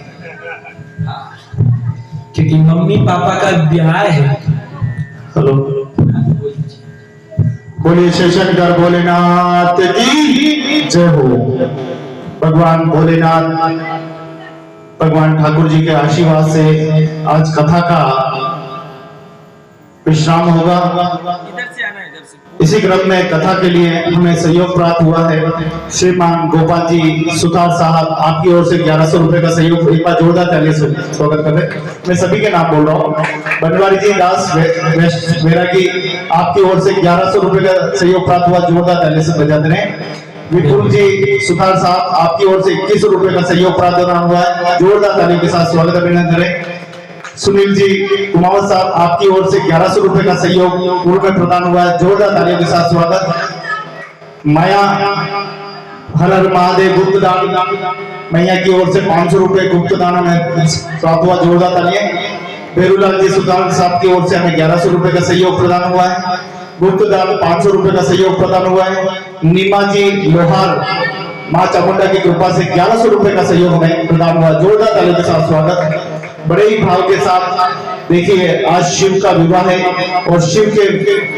क्योंकि मम्मी पापा का ब्याह है। हेलो, बोलिए शंकर भोलेनाथ की जय हो। भगवान भोलेनाथ, भगवान ठाकुर जी के आशीर्वाद से आज कथा का विश्राम होगा। इधर से आना, इधर से। इसी क्रम में कथा के लिए हमें सहयोग प्राप्त हुआ है। श्रीमान गोपाल जी सुतार साहब, आपकी ओर से 1100 रुपए का सहयोग। एक बार जोरदार ताली से स्वागत कर रहे। मैं सभी के नाम बोल रहा हूँ। बनवारी जी दास मेरा की आपकी ओर से 1100 रुपए का सहयोग प्राप्त हुआ। जोरदार ताली से बजाते रहे। विपुल जी सुतार साहब, आपकी ओर से 21 रुपए का सहयोग प्राप्त हुआ है। जोरदार तालियों के साथ स्वागत अभिनंदन करें। सुनील जी कुमावत साहब, आपकी ओर से 1100 रुपए का सहयोग पूर्व में प्रदान हुआ है। जोरदार तालियों के साथ स्वागत। माया हर हर महादेव गुप्त दान, मैया की ओर से 500 रुपए गुप्त दान में प्राप्त हुआ। जोरदार तालियां। बेरूलाल जी सुल्तान साहब की ओर से हमें 1100 रुपए का सहयोग प्रदान हुआ है। गुप्त दान 500 रुपए का सहयोग प्रदान हुआ है। नीमा जी लोहार माँ चामुंडा की कृपा से 1100 रुपए का सहयोग हमें प्रदान हुआ। जोरदार तालियों के साथ स्वागत। बड़े ही भाव के साथ देखिए आज शिव का विवाह है और शिव के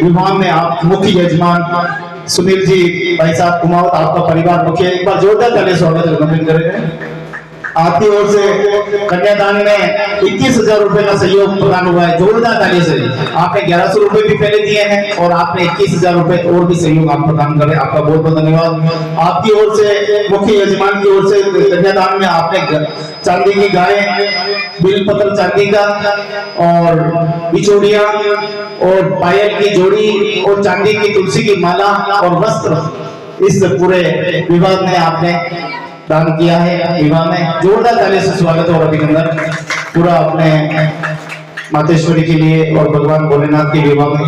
विवाह में आप मुख्य यजमान सुनील जी भाई साहब कुमावत आपका परिवार मुख्य, एक बार जोरदार तालियों से स्वागत अभिनंदन करें। आपकी ओर से कन्यादान में 21,000 रुपए का सहयोग प्रदान हुआ है। जोरदार तालियों से। आपने 1100 रुपए भी पहले दिए हैं और आपने 21,000 रुपए और भी सहयोग आप प्रदान कर रहे हैं, आपका बहुत बहुत धन्यवाद। आपकी ओर से मुख्य यजमान की ओर से कन्यादान में आपने चांदी की गाय, बिलपत्र चांदी का और बिचौड़िया और पायल की जोड़ी और चांदी की तुलसी की माला और वस्त्र इस पूरे विवाह में आपने दान किया है। विवाह में जोरदार तालियों से स्वागत और अभिनंदन पूरा अपने मातेश्वरी के लिए और भगवान भोलेनाथ के विवाह में।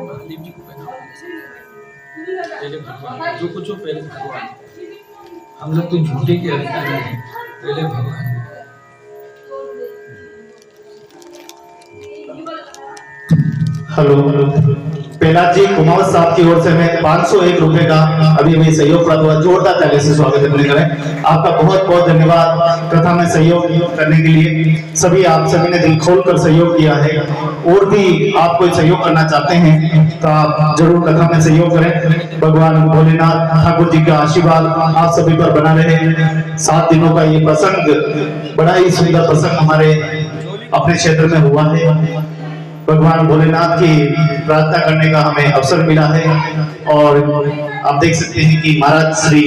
महादेव जी को पहले जो कुछ हो पहले भगवान, हम लोग तो झूठे के अधिकारी हैं, पहले भगवान। हेलो प्रहलाद जी कुमावत साहब की ओर से मैं 501 रुपए का अभी सहयोग प्राप्त हुआ। जोरदार तालियों से स्वागत करें। आपका बहुत बहुत धन्यवाद कथा में सहयोग करने के लिए। आप सभी ने दिल खोलकर सहयोग किया है। और भी आप कोई सहयोग करना चाहते हैं तो आप जरूर कथा में सहयोग करें। भगवान भोलेनाथ ठाकुर जी का आशीर्वाद आप सभी पर बना रहे। 7 दिनों का ये प्रसंग बड़ा ही सुंदर प्रसंग हमारे अपने क्षेत्र में हुआ है। भगवान भोलेनाथ की प्रार्थना करने का हमें अवसर मिला है और आप देख सकते हैं कि महाराज श्री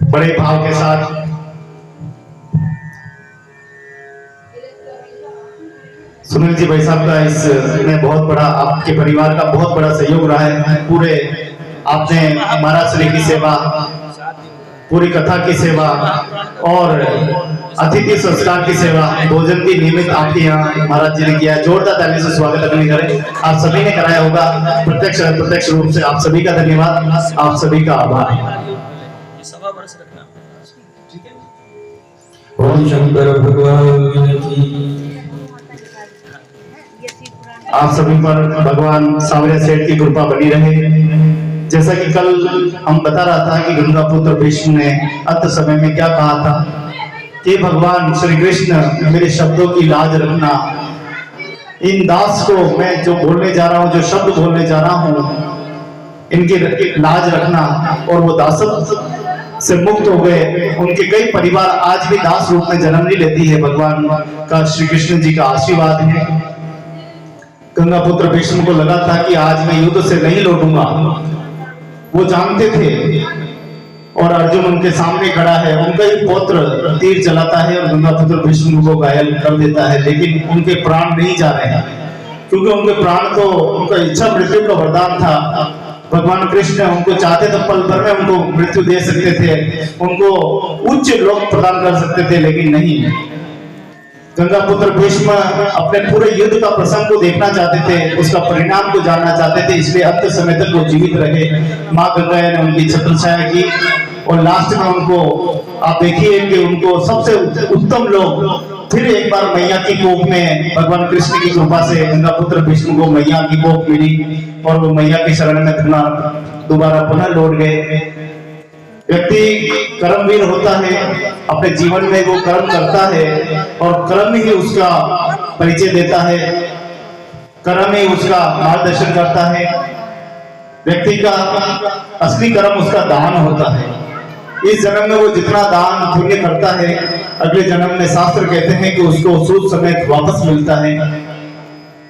बड़े भाव के साथ सुनील जी भाई साहब का इसमें बहुत बड़ा आपके परिवार का बहुत बड़ा सहयोग रहा है। पूरे आपने महाराज श्री की सेवा, पूरी कथा की सेवा और अतिथि संस्कार की सेवा, भोजन की नियमित आपके यहाँ महाराज जी ने किया। जोरदार ताली से स्वागत करें। आप सभी ने कराया होगा, प्रत्यक्ष रूप से आप सभी का धन्यवाद, आप सभी का आभार। ओम शंकर भगवान की। आप सभी पर भगवान सांवरिया सेठ की कृपा बनी रहे। जैसा कि कल हम बता रहा था कि गंगा पुत्र भीष्म ने अंत समय में क्या कहा था कि भगवान श्री कृष्ण मेरे शब्दों की लाज रखना, इन दास को मैं जो बोलने जा रहा हूँ, जो शब्द बोलने जा रहा हूँ, इनकी लाज रखना। और वो दासत्व से मुक्त हो गए। उनके कई परिवार आज भी दास रूप में जन्म नहीं लेती है। भगवान का श्री कृष्ण जी का आशीर्वाद है। गंगा पुत्र भीष्म को लगा था कि आज मैं युद्ध से नहीं लौटूंगा, वो जानते थे। और अर्जुन उनके सामने खड़ा है, उनका ही पुत्र तीर चलाता है और गंगा पुत्र भीष्म को घायल कर देता है, लेकिन उनके प्राण नहीं जा रहे हैं क्योंकि उनके प्राण तो उनका इच्छा मृत्यु का वरदान था। भगवान कृष्ण उनको चाहते तो पल भर में उनको मृत्यु दे सकते थे, उनको उच्च लोक प्रदान कर सकते थे, लेकिन नहीं। गंगा पुत्र भीष्म अपने पूरे युद्ध का प्रसंग को देखना चाहते थे, उसका परिणाम को जानना चाहते थे, इसलिए अंत समय तक वो जीवित रहे। माँ गंगा ने उनकी छत्रछाया की और लास्ट में उनको आप देखिए कि उनको सबसे उत्तम लोग फिर एक बार मैया की कोख में भगवान कृष्ण की कृपा से गंगा पुत्र भीष्म को मैया की कोख मिली और वो मैया की शरण में दोबारा पुनः लौट गए। व्यक्ति कर्मवीर होता है, अपने जीवन में वो कर्म करता है और कर्म ही उसका परिचय देता है, कर्म ही उसका मार्गदर्शन करता है। व्यक्ति का असली कर्म उसका दान होता है। इस जन्म में वो जितना दान पुण्य करता है, अगले जन्म में शास्त्र कहते हैं कि उसको सूद समेत वापस मिलता है।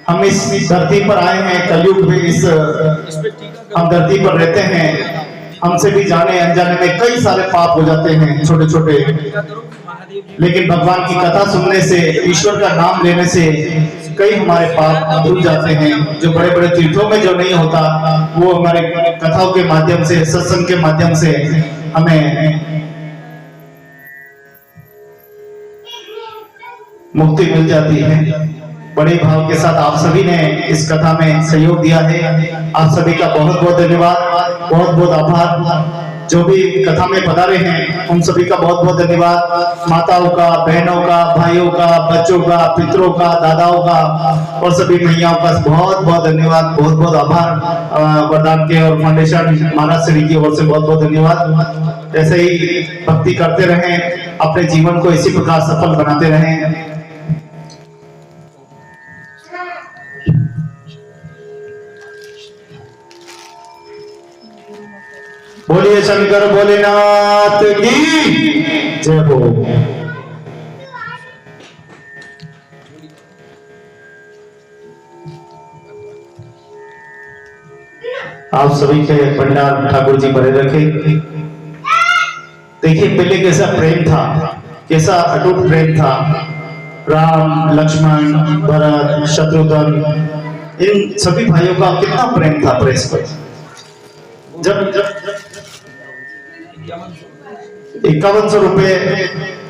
हम इस धरती पर आए हैं कलयुग में, हम धरती पर रहते हैं, हमसे भी जाने अनजाने में कई सारे पाप हो जाते हैं छोटे छोटे, लेकिन भगवान की कथा सुनने से, ईश्वर का नाम लेने से कई हमारे पाप धुल जाते हैं। जो बड़े बड़े तीर्थों में जो नहीं होता, वो हमारे कथाओं के माध्यम से, सत्संग के माध्यम से हमें मुक्ति मिल जाती है। बड़े भाव के साथ आप सभी ने इस कथा में सहयोग दिया है। आप सभी का बहुत बहुत धन्यवाद, बहुत बहुत आभार। जो भी कथा में पधारे हैं उन सभी का बहुत बहुत धन्यवाद। माताओं का, बहनों का, भाइयों का, बच्चों का, पितरों का, दादाओं का और सभी मैयाओं का बहुत बहुत धन्यवाद, बहुत बहुत आभार। वरदान के और फाउंडेशन महाराज श्री की ओर से बहुत बहुत धन्यवाद। ऐसे ही भक्ति करते रहें, अपने जीवन को इसी प्रकार सफल बनाते रहें। बोलिए शंकर भोलेनाथ की जय हो। आप सभी के भंडार ठाकुर जी बने रखे। देखिए पहले कैसा प्रेम था, कैसा अटूट प्रेम था। राम, लक्ष्मण, भरत, शत्रुघ्न, इन सभी भाइयों का कितना प्रेम था परस्पर। जब 5100 रुपए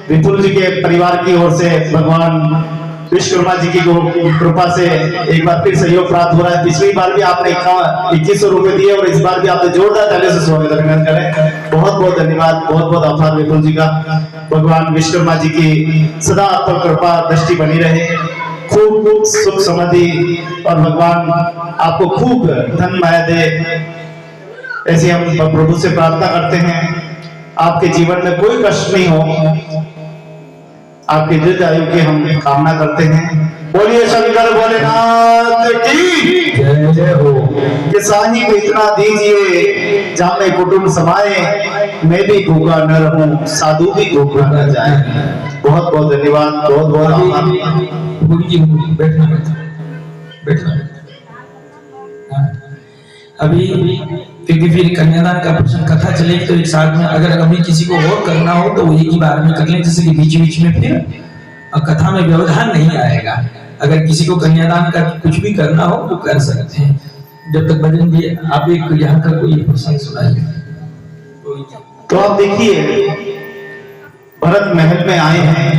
विपुल जी के परिवार की ओर से भगवान विश्वकर्मा जी की कृपा से एक बार फिर सहयोग प्राप्त हो रहा है। पिछली बार भी आपने 2100 रुपए दिए और इस बार भी आपने जोरदार तालियों से स्वागत करें। बहुत बहुत धन्यवाद, बहुत बहुत आभार विपुल जी का। भगवान विश्वकर्मा जी की सदा आप पर कृपा दृष्टि बनी रहे, खूब सुख समृद्धि और भगवान आपको खूब धन माया दे, ऐसे हम प्रभु से प्रार्थना करते हैं। आपके जीवन में कोई कष्ट नहीं हो, आपकी दीर्घ आयु की हम कामना करते हैं। बोलिए शंकर भोलेनाथ की जय जय हो। कि साही को इतना दीजिए जहाँ में कुटुंब समाए, मैं भी भूखा न रहूं, साधु भी भूखा न जाए। बहुत बहुत धन्यवाद, बहुत बहुत आभार। बैठना बैठना अभी, क्योंकि फिर कन्यादान का प्रश्न कथा चलेगी तो एक साथ में अगर अभी किसी को और करना हो तो वो एक ही बार में कर लें, जैसे कि बीच बीच में फिर कथा में व्यवधान नहीं आएगा। अगर किसी को कन्यादान का कुछ भी करना हो तो कर सकते हैं। जब तक भजन दिए आप एक यहाँ का कोई प्रसंग सुनाइए। तो आप देखिए भरत महल में आए हैं।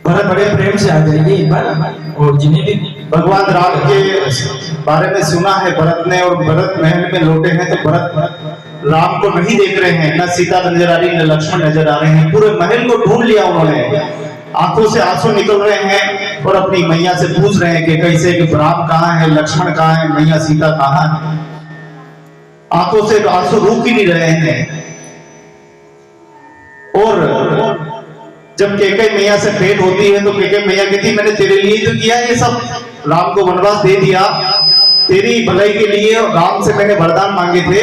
भरत बड़े प्रेम से आ जाइए एक बार। और जिन्हें भी भगवान राम के बारे में सुना है भरत ने और भरत महल में लौटे हैं तो भरत राम को नहीं देख रहे हैं, न सीता नजर आ रही, न लक्ष्मण नजर आ रहे हैं। पूरे महल को ढूंढ लिया उन्होंने, आंखों से आंसू निकल रहे हैं और अपनी मैया से पूछ रहे हैं कि कैसे, कि राम कहाँ है, लक्ष्मण कहाँ है, मैया सीता कहाँ है। आंखों से आंसू रुक ही नहीं रहे हैं। और जब केकई मैया से भेंट होती है तो केकई मैया कहती मैंने तेरे लिए तो किया ये सब, राम को वनवास दे दिया तेरी भलाई के लिए, और राम से मैंने वरदान मांगे थे।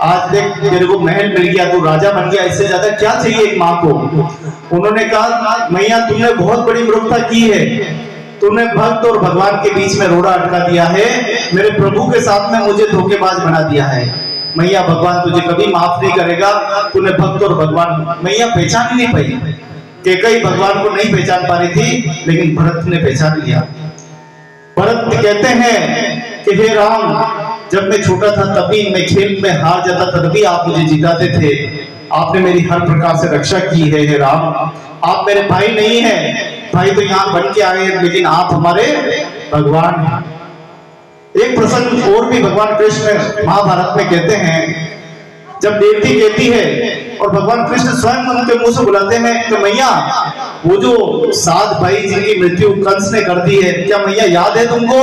आज देख तेरे को महल मिल गया, तू राजा बन गया, इससे ज्यादा क्या चाहिए एक माँ को। उन्होंने कहा मैया तुमने बहुत बड़ी मूर्खता की है, तुमने भक्त और भगवान के बीच में रोड़ा अटका दिया है, मेरे प्रभु के साथ में मुझे धोखेबाज बना दिया है। मैया भगवान तुझे कभी माफ नहीं करेगा, तूने भक्त और भगवान। मैया पहचान ही नहीं पाई, केकई भगवान को नहीं पहचान पा रही थी, लेकिन भरत ने पहचान लिया। भरत कहते हैं कि हे राम, जब मैं छोटा था तभी मैं खेल में हार जाता था, तभी आप मुझे जिताते थे, आपने मेरी हर प्रकार से रक्षा की है। हे राम, आप मेरे भाई नहीं हैं, भाई तो यहाँ बन के आए हैं, लेकिन आप हमारे भगवान हैं। एक प्रसंग और भी भगवान कृष्ण महाभारत में कहते हैं, जब देवती कहती है और भगवान कृष्ण स्वयं उनके मुंह से बुलाते हैं कि मैया वो जो 7 भाई जिनकी मृत्यु कंस ने कर दी है, क्या मैया याद है तुमको?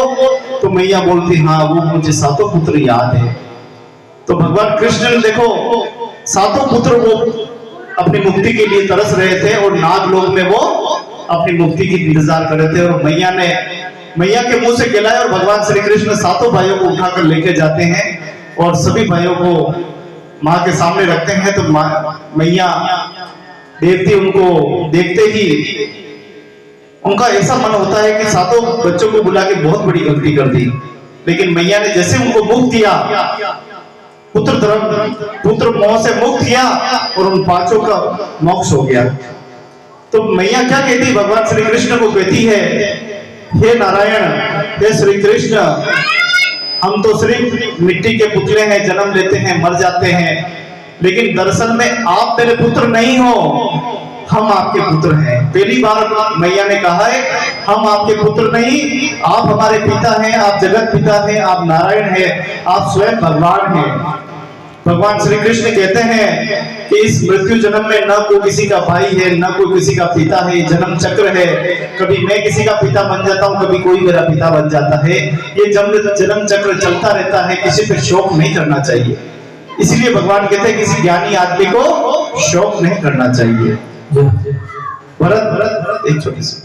तो मैया बोलती हाँ, वो मुझे 7 पुत्र याद है। तो भगवान कृष्ण ने देखो 7 पुत्र वो अपनी मुक्ति के लिए तरस रहे थे और नागलोक में वो अपनी मुक्ति की इंतजार कर रहे थे, और मैया के मुंह से कहलाए और भगवान श्री कृष्ण 7 भाइयों को उठाकर लेके जाते हैं और सभी भाइयों को माँ के सामने रखते हैं। तो मैया देवती उनको देखते ही उनका ऐसा मन होता है कि 7 बच्चों को बुला के बहुत बड़ी गलती कर दी, लेकिन मैया ने जैसे उनको मुक्त किया, पुत्र मोह से मुक्त किया और उन 5 का मोक्ष हो गया। तो मैया क्या कहती, भगवान श्री कृष्ण को कहती है, हे नारायण, हे श्री कृष्ण, हम तो सिर्फ मिट्टी के पुतले हैं, जन्म लेते हैं, मर जाते हैं, लेकिन दरअसल में आप मेरे पुत्र नहीं हो, हम आपके पुत्र हैं। पहली बार मैया ने कहा है हम आपके पुत्र नहीं, आप हमारे पिता हैं, आप जगत पिता हैं, आप नारायण हैं, आप स्वयं भगवान हैं। भगवान श्री कृष्ण कहते हैं कि इस मृत्यु जन्म में न कोई किसी का भाई है, न कोई किसी का पिता है, जन्म चक्र है। कभी मैं किसी का पिता बन जाता हूँ, कभी कोई मेरा पिता बन जाता है। ये जन्म चक्र चलता रहता है, किसी पे शोक नहीं करना चाहिए। इसलिए भगवान कहते हैं किसी ज्ञानी आदमी को शोक नहीं करना चाहिए। भरत एक छोटी सी,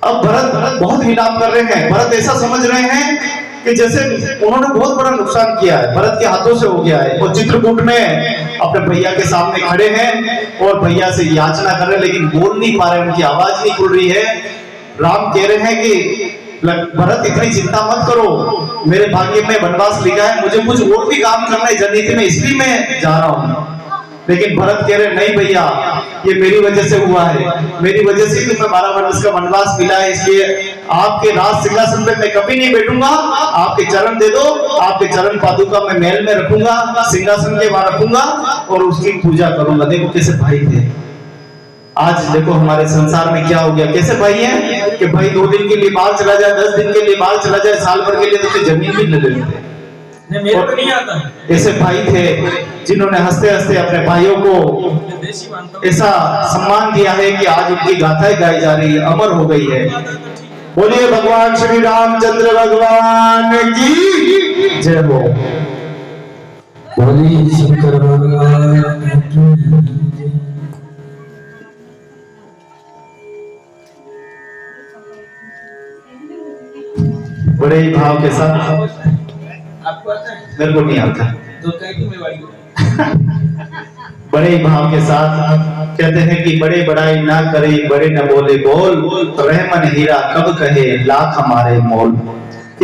अब भरत बहुत विलाप कर रहे हैं। भरत ऐसा समझ रहे हैं कि जैसे उन्होंने बहुत बड़ा नुकसान किया है, भरत के हाथों से हो गया है। और चित्रकूट में अपने भैया के सामने खड़े हैं और भैया से याचना कर रहे हैं, लेकिन बोल नहीं पा रहे, उनकी आवाज नहीं खुल रही है। राम कह रहे हैं कि भरत इतनी चिंता मत करो, मेरे भाग्य में वनवास लिखा है, मुझे कुछ और भी काम करना है जननीति में, इसलिए मैं जा रहा हूँ। लेकिन भरत कह रहे नहीं भैया, ये मेरी वजह से हुआ है, मेरी वजह से तुम्हें 12 वर्ष का वनवास मिला है, इसलिए आपके राज सिंहासन पे मैं कभी नहीं बैठूंगा। आपके चरण दे दो, आपके चरण पादुका मैं महल में रखूंगा, सिंहासन के वहां रखूंगा और उसकी पूजा करूंगा। देखो कैसे भाई थे। आज देखो हमारे संसार में क्या हो गया, कैसे भाई हैं कि भाई 2 दिन के लिए बाहर चला जाए, 10 दिन के लिए बाहर चला जाए, साल भर के लिए तो जमीन भी ले लेते। मेरे को नहीं आता है। ऐसे भाई थे जिन्होंने हंसते हंसते अपने भाइयों को ऐसा सम्मान दिया है कि आज उनकी गाथाएं गाई जा रही है, अमर हो गई है। बोलिए भगवान श्री रामचंद्र भगवान की जय हो। बोलिए शंकर भगवान की। बड़े ही भाव के साथ, आपको आता है? मेरे को नहीं आता। तो कहीं में वाली बड़े ही भाव के साथ कहते हैं कि बड़े बड़ाई ना करे, बड़े न बोले बोल, रहमन हीरा कब कहे लाख हमारे मोल।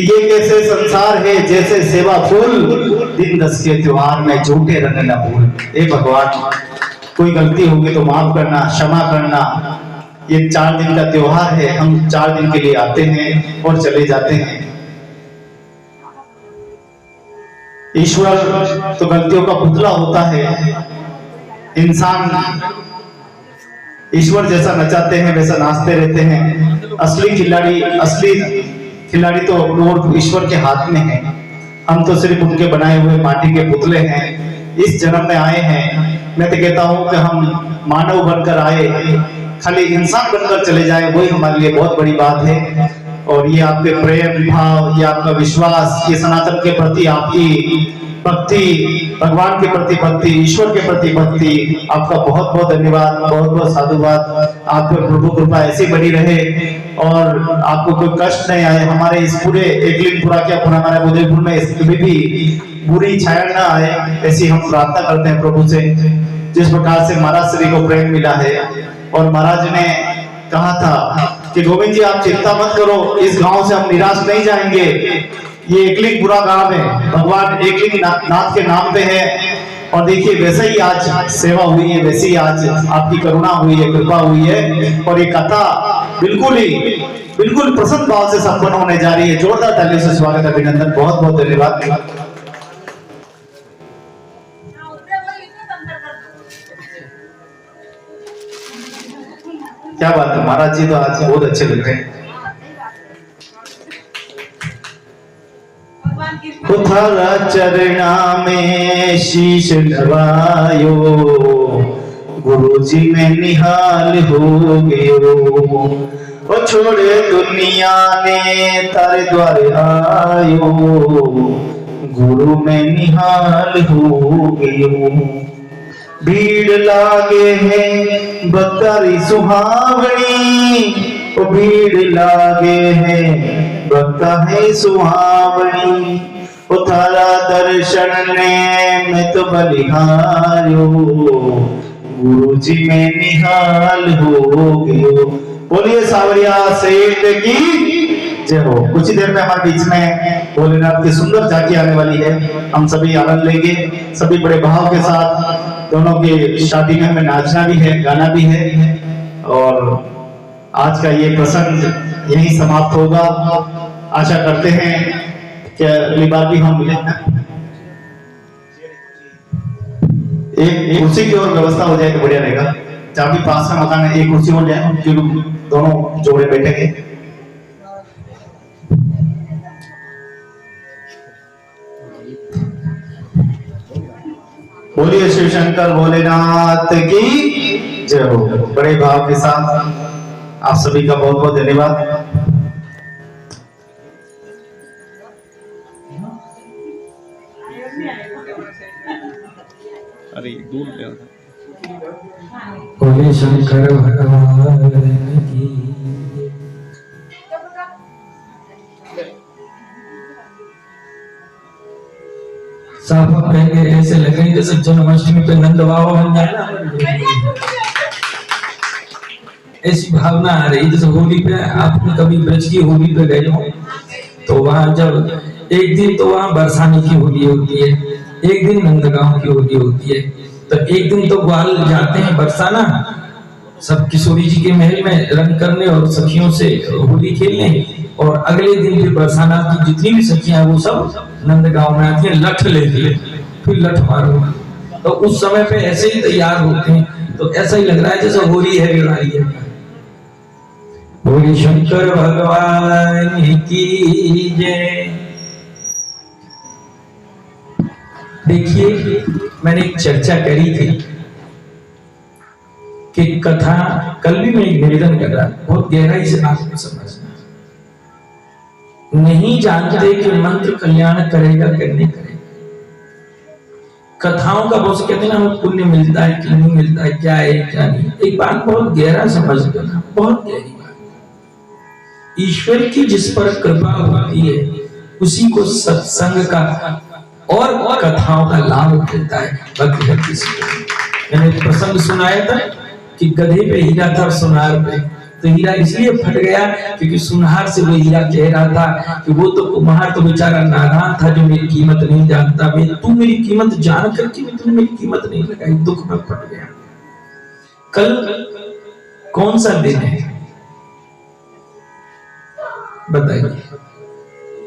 ये कैसे संसार है जैसे सेवा फूल, दिन 10 के त्योहार में झूठे रंग न भूल। ए भगवान, कोई गलती होगी तो माफ करना, क्षमा करना। ये 4 दिन का त्योहार है, हम 4 दिन के लिए आते हैं और चले जाते हैं। ईश्वर तो गलतियों का पुतला होता है। इंसान ईश्वर जैसा नचाते हैं वैसा नाचते रहते हैं। असली खिलाड़ी तो और ईश्वर के हाथ में है। हम तो सिर्फ उनके बनाए हुए माटी के पुतले हैं। इस जन्म में आए हैं, मैं तो कहता हूं कि हम मानव बनकर आए, खाली इंसान बनकर चले जाए वही हमारे लिए बहुत बड़ी बात है। और ये आपके प्रेम भाव, ये आपका विश्वास, ये सनातन के प्रति आपकी भक्ति, भगवान के प्रति भक्ति, ईश्वर के प्रति भक्ति, आपका बहुत बहुत धन्यवाद, बहुत बहुत साधुवाद। आप पर प्रभु कृपा ऐसी बनी रहे और आपको कोई कष्ट नहीं आए। हमारे इस पूरे एकलिंगपुरा क्या पूरा हमारे बुदेलपुर में कभी भी बुरी छाया ना आए, ऐसी हम प्रार्थना करते हैं प्रभु से। जिस प्रकार से महाराज श्री को प्रेम मिला है और महाराज ने कहा था कि गोविंद जी आप चिंता मत करो, इस गांव से हम निराश नहीं जाएंगे। ये एकलिंगपुरा गांव है, भगवान एकलिंग नाथ के नाम पे है। और देखिए वैसे ही आज सेवा हुई है, वैसे ही आज आपकी करुणा हुई है, कृपा हुई है। और ये कथा बिल्कुल प्रसन्न भाव से संपन्न होने जा रही है। जोरदार तालियों से स्वागत, अभिनंदन, बहुत बहुत धन्यवाद। क्या बात है, महाराज जी तो आज बहुत अच्छे लग रहे हैं। थारा चरणा में शीश नवायो, गुरु जी में निहाल हो गयो। ओ छोड़े दुनिया ने तारे द्वारे आयो, गुरु में निहाल हो गयो। भीड़ लागे है बकरी सुहावनी, ओ भीड़ लागे है बका है सुहावनी। ओ थारा दर्शन ने मैं तो बलिहारो, गुरु जी में निहाल हो गयो। बोलिए सावरिया सेठ की जय हो। कुछ ही देर में हमारे बीच में भोलेनाथ की सुंदर झांकी आने वाली है, हम सभी आनंद लेंगे। सभी बड़े भाव के साथ, दोनों की शादी में हमें नाचना भी है, गाना भी है। और आज का ये प्रसंग यहीं समाप्त होगा। आशा करते हैं कि अगली बार भी हम मिले। एक कुर्सी की और व्यवस्था हो जाए तो बढ़िया रहेगा। चाबी पास में मकान है, एक कुर्सी हो जाए, उनके दोनों जोड़े बैठेंगे। बोलिए शिव शंकर भोलेनाथ की जय हो। बड़े भाव के साथ आप सभी का बहुत बहुत धन्यवाद। अरे दूर ले बोले शंकर भगवान की। साफ कहेंगे ऐसे लग रहे हैं जैसे जन्माष्टमी पे नंद बाबा बन जाए ना, ऐसी भावना आ रही। जैसे होली पे आपने कभी ब्रज की होली पे गए हो तो वहां जब एक दिन तो वहां बरसाने की होली होती है, एक दिन नंदगांव की होली होती है। तो एक दिन तो ग्वाल जाते हैं बरसाना, सब किशोरी जी के महल में रंग करने और सखियों से होली खेलने, और अगले दिन फिर बरसाना की जितनी भी सखियां वो सब नंदगांव में आती है लठ लेके, फिर लठ मारो। तो उस समय पे ऐसे ही तैयार होते हैं, तो ऐसा ही लग रहा है जैसे होली है लड़ाई है। बोले शंकर भगवान की जय। देखिए मैंने एक चर्चा करी थी कि कथा, कल भी मैं एक निवेदन कर रहा, बहुत गहराई से बात को समझना। नहीं जानते कि मंत्र कल्याण करेगा कि नहीं करेगा। कथाओं का बहुत कहते हैं ना, हमें पुण्य मिलता है कि नहीं मिलता है, क्या है क्या नहीं। एक बात बहुत गहरा समझ लेना, बहुत गहरी बात। ईश्वर की जिस पर कृपा होती है उसी को सत्संग का और कथाओं का लाभ मिलता है। बाकी हर किसी को। मैंने प्रसंग सुनाया था कि गधे पे हीरा था और सुनार पे, तो हीरा इसलिए फट गया क्योंकि सुनार से वो हीरा कह रहा था कि वो तो कुम्हार तो बेचारा नादान था जो मेरी कीमत नहीं जानता, तू मेरी कीमत जान करके भी तूने मेरी कीमत नहीं लगाई, दुख में फट गया। कल कौन सा दिन है बताइए,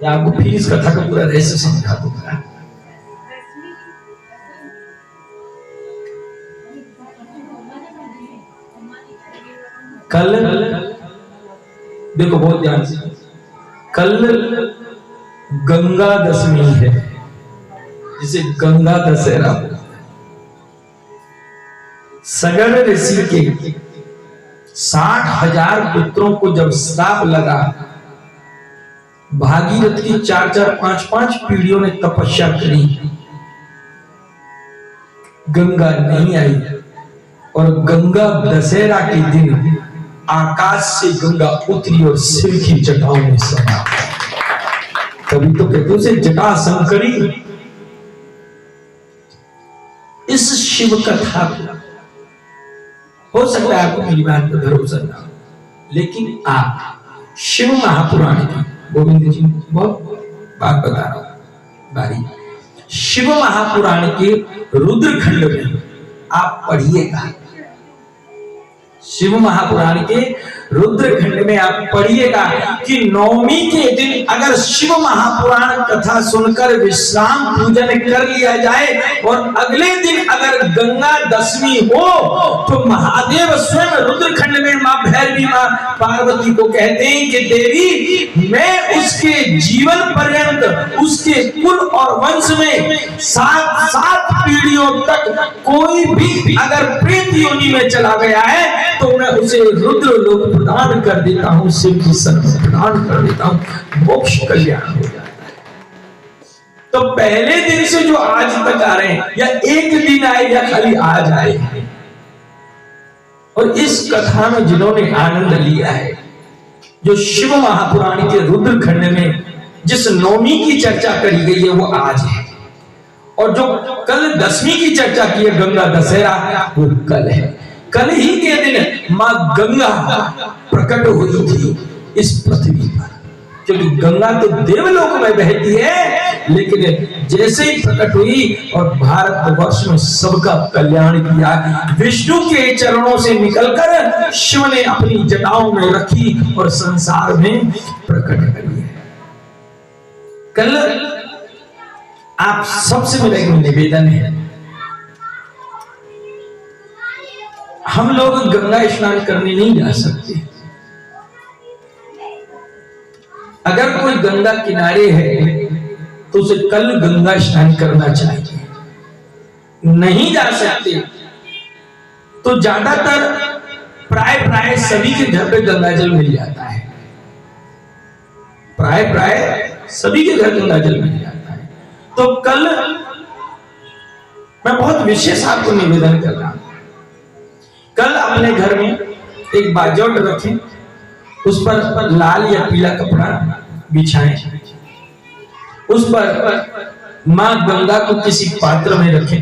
आपको फिर इस कथा का पूरा रहस्य समझा दूंगा। कल देखो बहुत ध्यान से, कल गंगा दशमी है, जिसे गंगा दशहरा बोलते हैं। सगर ऋषि के 60,000 पुत्रों को जब श्राप लगा, भागीरथ की 4-4, 5-5 पीढ़ियों ने तपस्या करी, गंगा नहीं आई, और गंगा दशहरा के दिन आकाश से गंगा उतरी और शिव की जटाओं में समा। कभी तो कहते उसे जटा शंकरी। इस शिव कथा हो सकता है आपको मेरी बात पर भरोसा ना हो, लेकिन आप शिव महापुराण की, गोविंद जी बहुत बात बता रहा हूं बारी, शिव महापुराण के रुद्रखंड में आप पढ़िएगा। शिव महापुराण के रुद्रखंड में आप पढ़िएगा कि नवमी के दिन अगर शिव महापुराण कथा सुनकर विश्राम पूजन कर लिया जाए और अगले दिन अगर गंगा दशमी हो तो महादेव स्वयं रुद्रखंड में मां भैरवी मां पार्वती को कहते हैं कि देवी, मैं उसके जीवन पर्यंत उसके कुल और वंश में 7 पीढ़ियों तक कोई भी अगर प्रेत योनि में चला गया है तो मैं उसे रुद्र लोक प्रदान कर देता हूं, शिव की शक्ति प्रदान कर देता हूं, मोक्ष कल्याण हो जाता है। तो पहले दिन से जो आज तक आ रहे हैं, या एक दिन आए या खाली आज आए, और इस कथा में जिन्होंने आनंद लिया है, जो शिव महापुराण के रुद्रखंड में जिस नवमी की चर्चा करी गई है वो आज है, और जो कल दशमी की चर्चा की है गंगा दशहरा वो कल है। कल ही के दिन मां गंगा प्रकट हुई थी इस पृथ्वी पर, क्योंकि गंगा तो देवलोक में बहती है, लेकिन जैसे ही प्रकट हुई और भारतवर्ष में सबका कल्याण किया, विष्णु के चरणों से निकलकर शिव ने अपनी जटाओं में रखी और संसार में प्रकट करी है। कल आप सबसे मेरा एक निवेदन है, हम लोग गंगा स्नान करने नहीं जा सकते। अगर कोई गंगा किनारे है तो उसे कल गंगा स्नान करना चाहिए। नहीं जा सकते तो ज्यादातर प्राय सभी के घर पे गंगा जल मिल जाता है। प्राय सभी के घर गंगा जल मिल जाता है। तो कल मैं बहुत विशेष आपको निवेदन कर रहा हूं, कल अपने घर में एक बाजौट रखें, उस पर लाल या पीला कपड़ा बिछाएं, उस पर मां गंगा को किसी पात्र में रखें।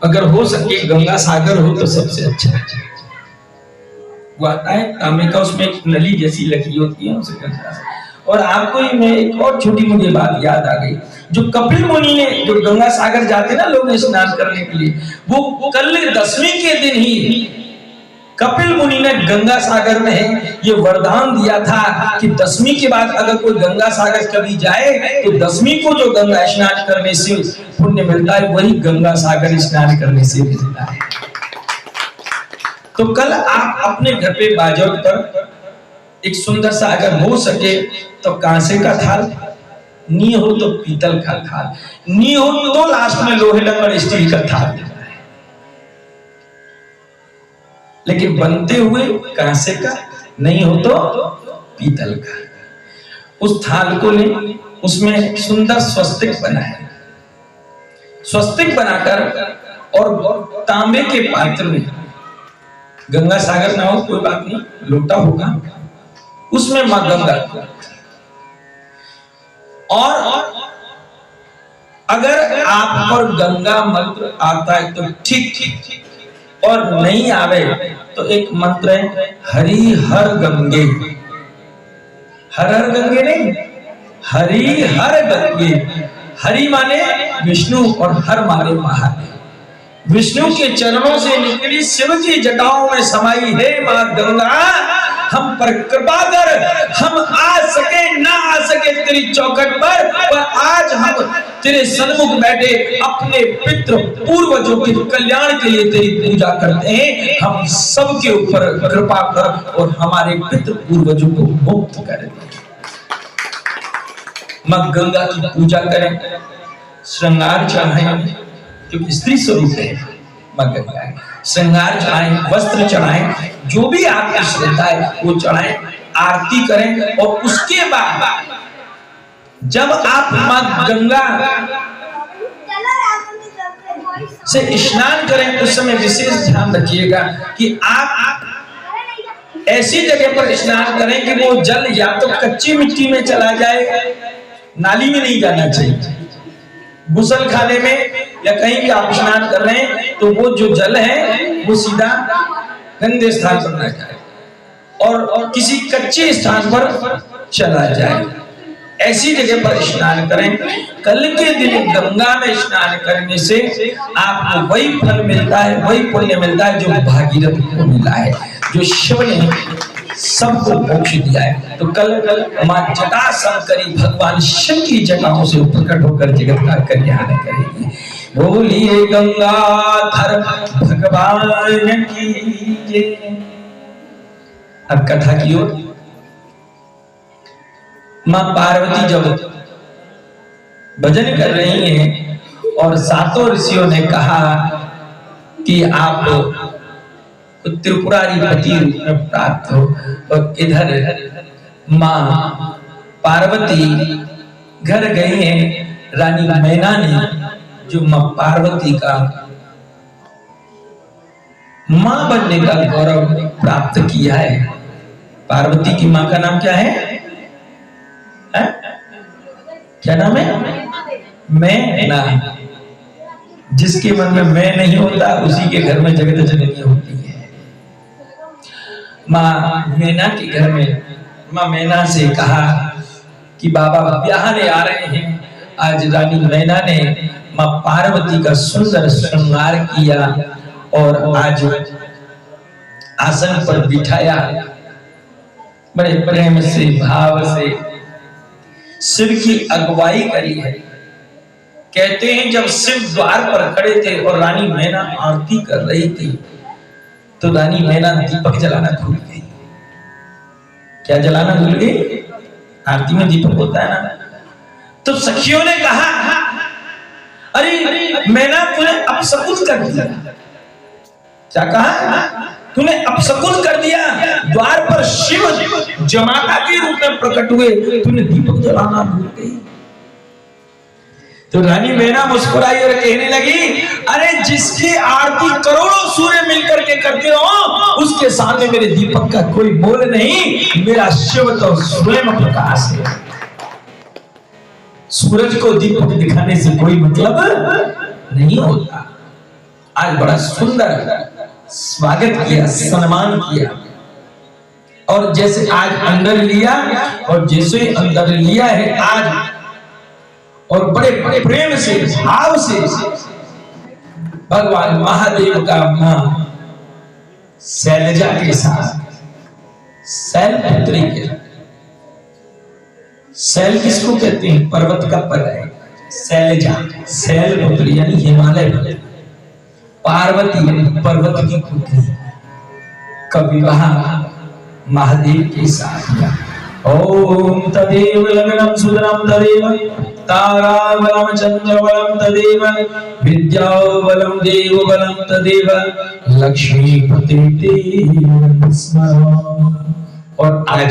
अगर हो सके गंगा सागर हो तो सबसे अच्छा है। वो आता है तांबे का, उसमें एक नली जैसी लगी होती है, उसे गंगा। और आपको ही मैं एक और छोटी मुझे बात याद आ गई, जो कपिल मुनि ने, जो गंगा सागर जाते ना लोग स्नान करने के लिए, वो कल 10वीं के दिन ही कपिल मुनि ने गंगा सागर में ये वरदान दिया था कि 10वीं के बाद अगर कोई गंगा सागर कभी जाए तो 10वीं को जो गंगा स्नान करने से पुण्य मिलता है वही गंगा सागर स्नान करने से मिलता है। तो कल आप अपने घर पे बाजौट पर एक सुंदर सा, अगर हो सके तो कांसे का थाल, नी हो तो पीतल का थाल, नी हो तो लास्ट में लोहे लकड़ स्टील का थाल, लेकिन बनते हुए कांसे का, नहीं हो तो पीतल का। उस थाल को ले, उसमें सुंदर स्वस्तिक बनाए, स्वस्तिक बनाकर और तांबे के पात्र में, गंगा सागर ना हो कोई बात नहीं, लोटा होगा, उसमें मां गंगा, और अगर आप पर गंगा मंत्र आता है तो ठीक, और नहीं आवे तो एक मंत्र है, हरि हर गंगे, हर हर गंगे नहीं, हरि हर गंगे। हरि माने विष्णु और हर माने महादेव। विष्णु के चरणों से निकली शिव की जटाओं में समाई है मां गंगा, हम पर कृपा कर, हम आ सके ना आ सके तेरी चौखट पर आज हम तेरे सन्मुख बैठे अपने पितृ पूर्वजों के कल्याण के लिए तेरी पूजा करते हैं। हम सबके ऊपर कृपा कर और हमारे पितृ पूर्वजों को मुक्त कर दे। मां गंगा की पूजा करें, श्रृंगार चढ़ाएं, क्योंकि स्त्री स्वरूप है मां गंगा, श्रृंगार चढ़ाएं, वस्त्र चढ़ाएं, जो भी आपकी श्रद्धा है वो चढ़ाएं, आरती करें। और उसके बाद जब आप मां गंगा से स्नान करें उस समय विशेष ध्यान रखिएगा कि आप ऐसी जगह पर स्नान करें कि वो जल या तो कच्ची मिट्टी में चला जाए, नाली में नहीं जाना चाहिए, गुसल खाने में या कहीं भी आप स्नान कर रहे हैं तो वो जो जल है वो सीधा गंदे स्थान पर न जाए और किसी कच्चे स्थान पर चला जाए। ऐसी जगह पर स्नान करें। कल के दिन गंगा में स्नान करने से आपको वही फल मिलता है, वही पुण्य मिलता है जो भागीरथ को मिला है, जो शिव ने सबको मोक्ष दिया है। तो कल मां जटा शंकरी भगवान शिव की जटाओं से प्रकट होकर जगत का कल्याण करेगी। बोलिए गंगाधर भगवान की जय। अब कथा की ओर। मां पार्वती जब भजन कर रही हैं और सातों ऋषियों ने कहा कि आप त्रिपुरारी पति रूप में प्राप्त हो, और इधर मां पार्वती घर गई हैं। रानी मैना ने जो मां पार्वती का मां बनने का गौरव प्राप्त किया है। पार्वती की मां का नाम क्या है? क्या नाम है? मैना। जिसके मन में मैं नहीं होता उसी के घर में जगत जननी होती है। मां मैना के घर में मां मैना से कहा कि बाबा ब्याहने आ रहे हैं। आज रानी मैना ने मां पार्वती का सुंदर श्रृंगार किया और आज आसन पर बिठाया। बड़े प्रेम से भाव से शिव की अगुवाई करी है। कहते हैं जब शिव द्वार पर खड़े थे और रानी मैना आरती कर रही थी तो रानी मैना दीपक जलाना भूल गई। क्या जलाना भूल गई? आरती में दीपक होता है ना। तो सखियों ने कहा, अरे मैना तूने अपशकुन कर दिया। क्या कहा? तूने अपशकुन कर दिया। द्वार पर शिव जमाता के रूप में प्रकट हुए, तूने दीपक जलाना भूल गई। तो रानी मैना मुस्कुराई और कहने लगी, अरे जिसकी आरती करोड़ों सूर्य मिलकर के करते हो, उसके सामने मेरे दीपक का कोई मोल नहीं। मेरा शिव तो स्वयं प्रकाश है। सूरज को दीपक दिखाने से कोई मतलब नहीं होता। आज बड़ा सुंदर स्वागत किया, सम्मान किया। और जैसे आज अंदर लिया, और जैसे अंदर लिया है आज, और बड़े प्रेम से भाव से भगवान महादेव का मां शैलजा के साथ, शैलपुत्री के, शैल किसको कहते हैं? पर्वत का पर है शैलजा, शैलपुत्री यानी हिमालय, पार्वती यानी पर्वत की पुत्री का विवाह महादेव के साथ किया। ओम तदेव लग्नं सुदरं तदेव ताराबलं चंद्रबलं तदेव विद्याबलं देवबलं तदेव लक्ष्मीपते स्मरण। और आज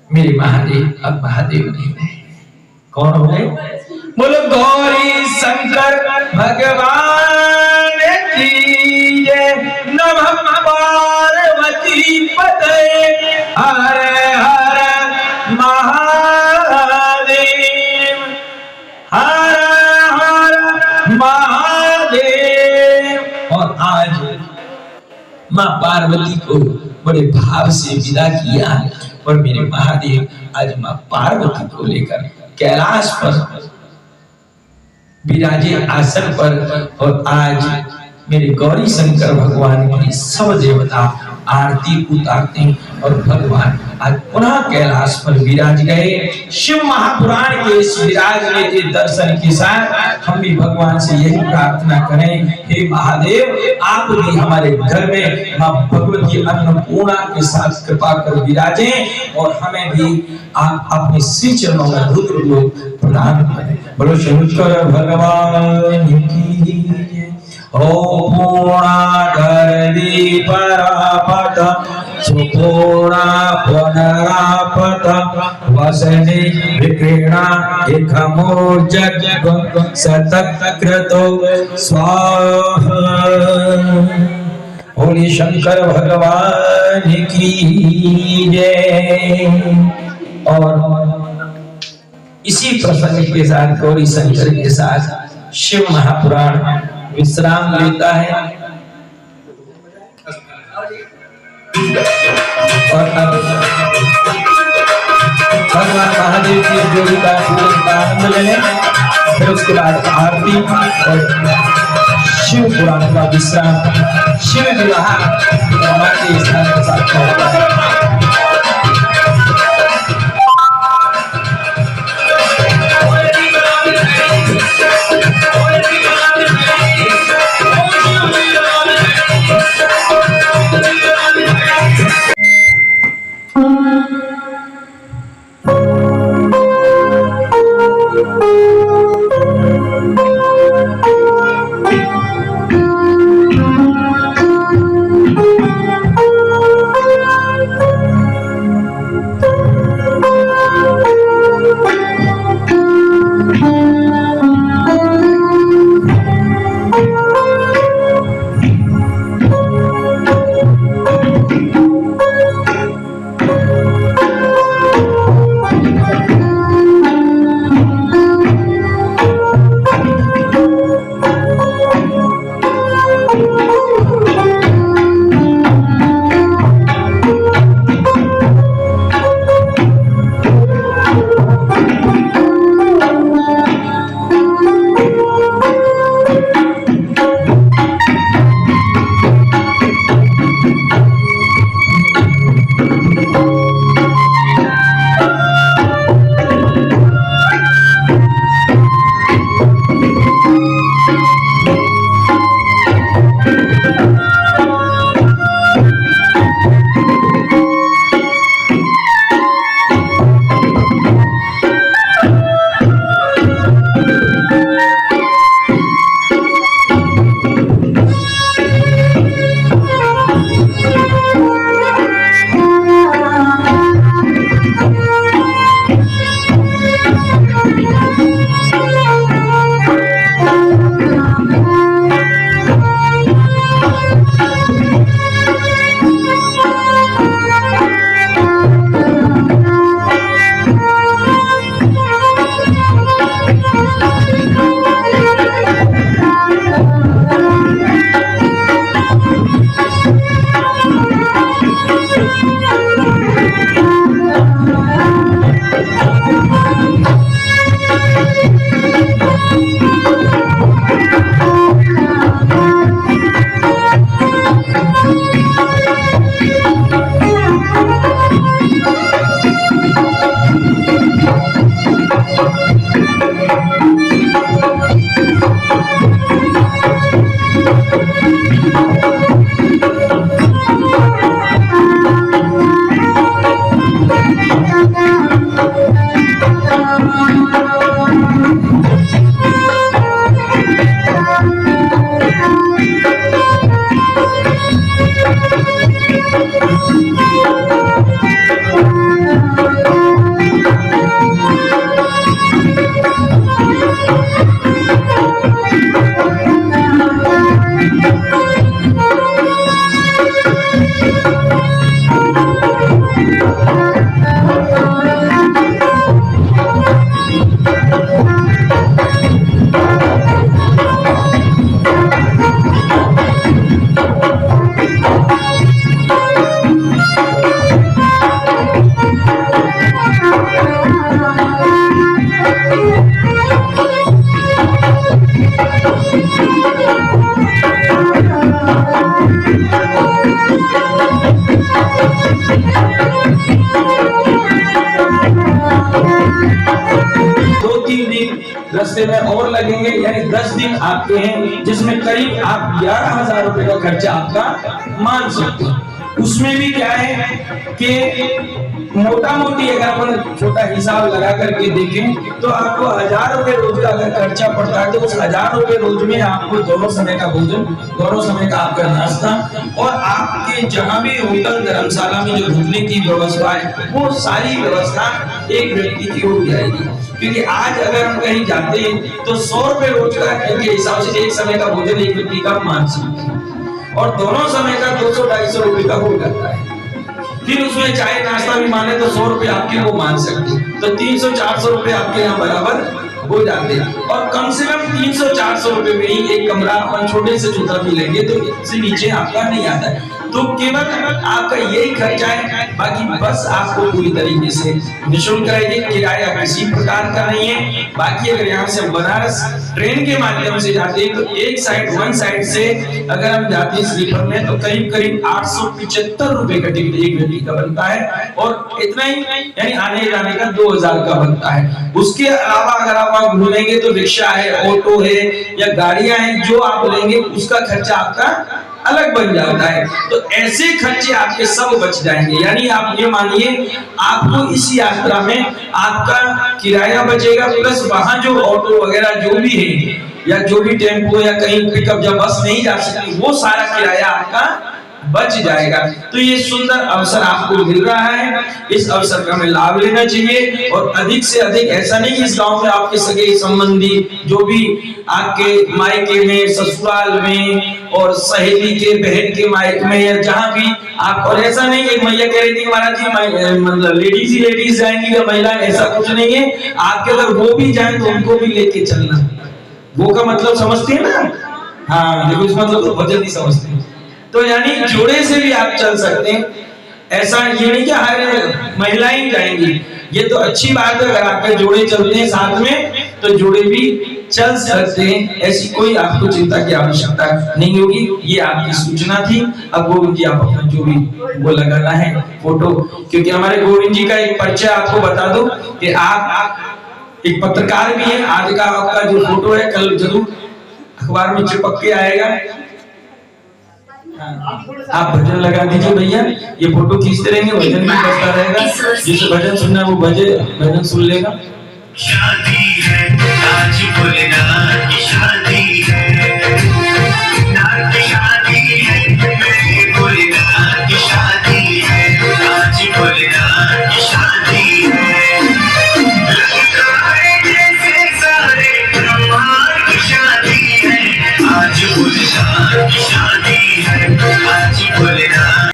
मेरे महादेव अब महादेव नहीं है, कौन हो गए? बोलो गौरी शंकर भगवान की जय। नमः पार्वती पतये हर हर महादेव, हर हर महादेव। और आज मां पार्वती को बड़े भाव से विदा किया, और मेरे महादेव आज मां पार्वती को लेकर कैलाश पर विराजे आसन पर। और आज मेरे गौरी शंकर भगवान की सब देवता आरती उतारते हैं, और भगवान आज पुनः कैलाश पर विराज गए। शिव महापुराण के इस विराजने के दर्शन के साथ हम भी भगवान से यही प्रार्थना करें, हे महादेव आप भी हमारे घर में मां भगवती अन्नपूर्णा के साथ कृपा कर विराजें, और हमें भी आप अपने श्री चरणों में रुद्र लोक प्रदान करें। बोलो शंकर भगवान की जय। ओम पूर्णाधरि परापत सुपूर्णा पुनरापत वसने विक्रीणा एकमोर्जग सतक्रतो स्वाहा। बोले शंकर भगवान की जय। और इसी प्रसंग के साथ गौरी शंकर के साथ शिव महापुराण विश्राम लेता है। और अब भगवान महादेव की जोड़ी का पूजन का आनंद ले लें, फिर उसके बाद आरती और शिव पुराण का विश्राम, शिव विवाह हमारे स्थान के साथ होता है। हफ्ते में और लगेंगे, यानी 10 दिन आपके हैं, जिसमें करीब आप 11,000 रुपए का खर्चा आपका मान सकते हैं। उसमें भी क्या है कि मोटा मोटी अगर अपन छोटा हिसाब लगा करके देखें तो आपको 1,000 रुपए रोज का अगर खर्चा पड़ता है तो उस 1,000 रुपए रोज में आपको दोनों समय का भोजन, दोनों समय का आपका नाश्ता और आपके जहां भी होटल धर्मशाला में जो रुकने की व्यवस्था है वो सारी व्यवस्था एक व्यक्ति की हो जाएगी। क्योंकि आज अगर हम कहीं जाते हैं तो 100 रुपए रोज का के हिसाब से एक समय का भोजन एक व्यक्ति का मान सकते हैं और दोनों समय का 200-250 रुपए का हो जाता है। फिर उसमें चाय नाश्ता भी माने तो 100 रुपए आपके वो मान सकते हैं, तो 300-400 रुपए आपके यहाँ बराबर हो जाते हैं। और कम से कम 300-400 रुपए में ही एक कमरा अपन छोटे से छोटा भी लेंगे तो इससे नीचे आपका नहीं आता है। तो केवल आपका यही खर्चा है, बाकी बस आपको पूरी तरीके से निःशुल्क रहेगी, किराया किसी प्रकार का नहीं है। बाकी अगर यहाँ से बनारस ट्रेन के माध्यम से जाते हैं तो वन साइड से अगर हम जाते हैं स्लीपर में तो करीब करीब 875 रुपए का टिकट एक व्यक्ति का बनता है और इतना ही यानी आने जाने का 2,000 का बनता है। उसके अलावा अगर आप घूमेंगे तो रिक्शा है, ऑटो है या गाड़ियां हैं, जो आप लेंगे उसका खर्चा आपका अलग बन जाता है। तो ऐसे खर्चे आपके सब बच जाएंगे, यानी आप ये मानिए आपको इस यात्रा में आपका किराया बचेगा, प्लस वहां जो ऑटो वगैरह जो भी है या जो भी टेम्पो या कहीं पिकअप जब बस नहीं जा सकती वो सारा किराया आपका बच जाएगा। तो ये सुंदर अवसर आपको मिल रहा है, इस अवसर का हमें लाभ लेना चाहिए और अधिक से अधिक ऐसा नहीं इस गांव में आपके सगे संबंधी जो भी आपके मायके में, ससुराल में और सहेली के बहन के मायके में या जहां भी आप, और ऐसा नहीं एक मैया कह रही थी महाराज जी मतलब लेडीज ही लेडीज जाएंगी या महिला, ऐसा कुछ नहीं है। आपके अगर वो भी जाए तो उनको भी लेके चलना, वो का मतलब समझते हैं ना, हाँ देखो इस मतलब तो वजन ही समझते हैं। तो यानी जोड़े से भी आप चल सकते हैं, ऐसा ये नहीं कि हर महिलाएं जाएंगी, ये तो अच्छी बात है। अगर आपके जोड़े चलते हैं साथ में तो जोड़े भी चल सकते हैं, ऐसी कोई आपको चिंता की आवश्यकता नहीं होगी। ये आपकी सूचना थी। अब गोविंद जी आप अपना जो भी वो लगाना है फोटो, क्योंकि हमारे गोविंद जी का एक परिचय आपको बता दो कि आप एक पत्रकार भी हैं। आज का आपका जो फोटो है कल जरूर अखबार में चिपक के आएगा। आप भजन लगा दीजिए भैया, ये फोटो खींचते रहेंगे, भजन भी बजता रहेगा, जिसे भजन सुनना है वो भजन सुन लेगा। शादी है आज भोलेनाथ की शादी है, नाथ की शादी है, मेरे भोलेनाथ की शादी है, आज भोलेनाथ की शादी है। लगता है जैसे सारे ब्रह्मांड की शादी है, आज भोलेनाथ की शादी है, आज भोलेनाथ।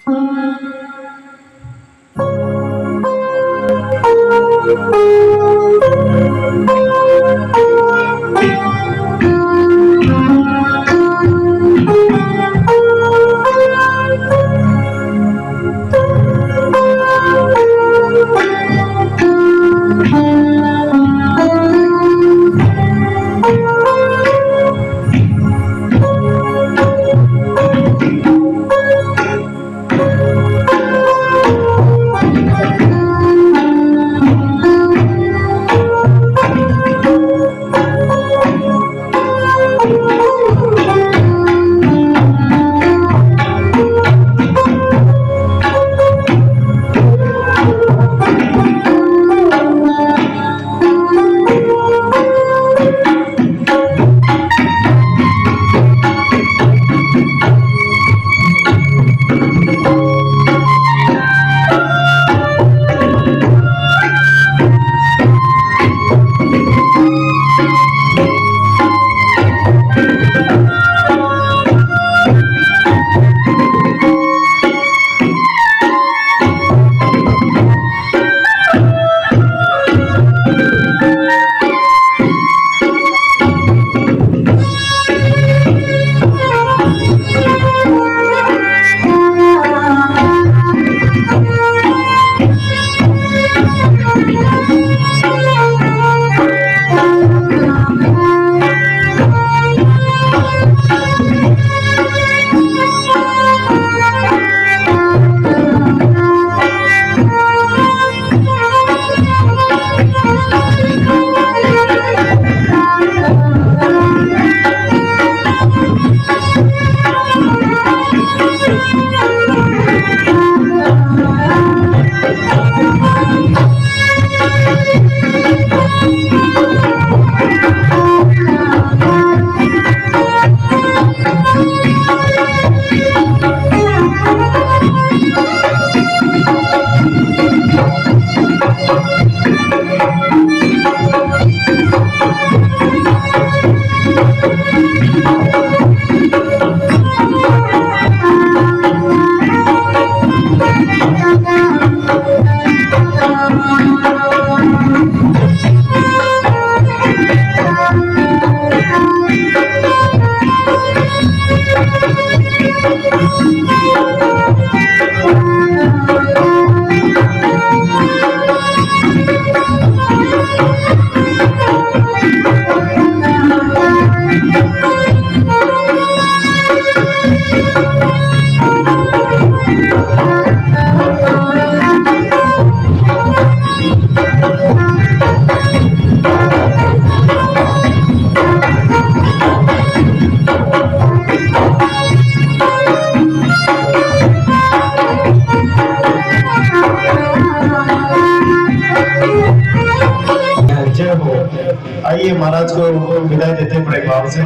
को विदाई देते हैं बड़े भाव से।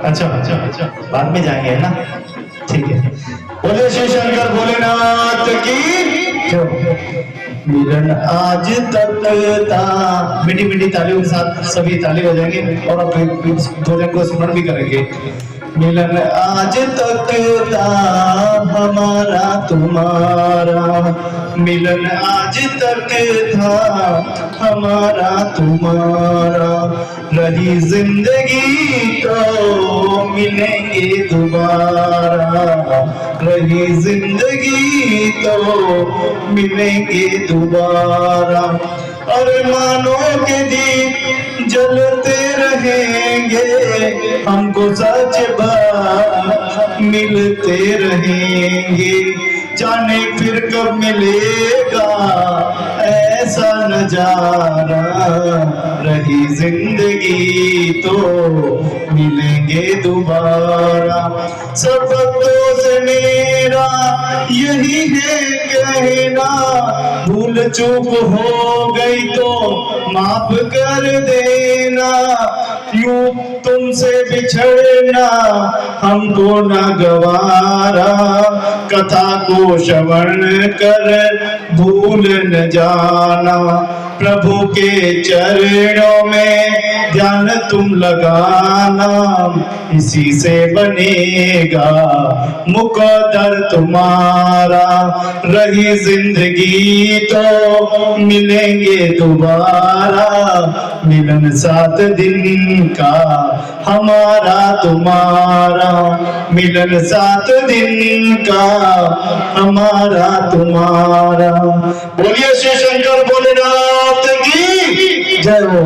अच्छा बाद में जाएंगे है ना, ठीक है। बोले श्री शंकर भोलेनाथ की जय। मिलन आज तक था, मीठी मीठी तालियों के साथ सभी ताली हो जाएंगे और अब भोजन को स्मरण भी करेंगे। मिलन आज तक था हमारा तुम्हारा, मिलन आज तक था हमारा तुम्हारा, रही जिंदगी तो मिलेंगे दोबारा, रही जिंदगी तो मिलेंगे दोबारा। अरमानों के दीप जलते रहेंगे, हमको सच बात मिलते रहेंगे, जाने फिर कब मिलेगा ऐसा नजारा, रही जिंदगी तो मिलेंगे दोबारा। सब भक्तों से मेरा यही है कहना, भूल चूक हो गई तो माफ कर देना, यूं तुमसे बिछड़ना हमको न गवारा, कथा को श्रवण कर भूल न जाना, प्रभु के चरणों में ध्यान तुम लगाना, इसी से बनेगा मुकद्दर तुम्हारा, रही जिंदगी तो मिलेंगे दोबारा, मिलन 7 दिन का हमारा तुम्हारा, मिलन 7 दिन का हमारा तुम्हारा। बोलिए श्री शंकर भोलेनाथ की जय हो।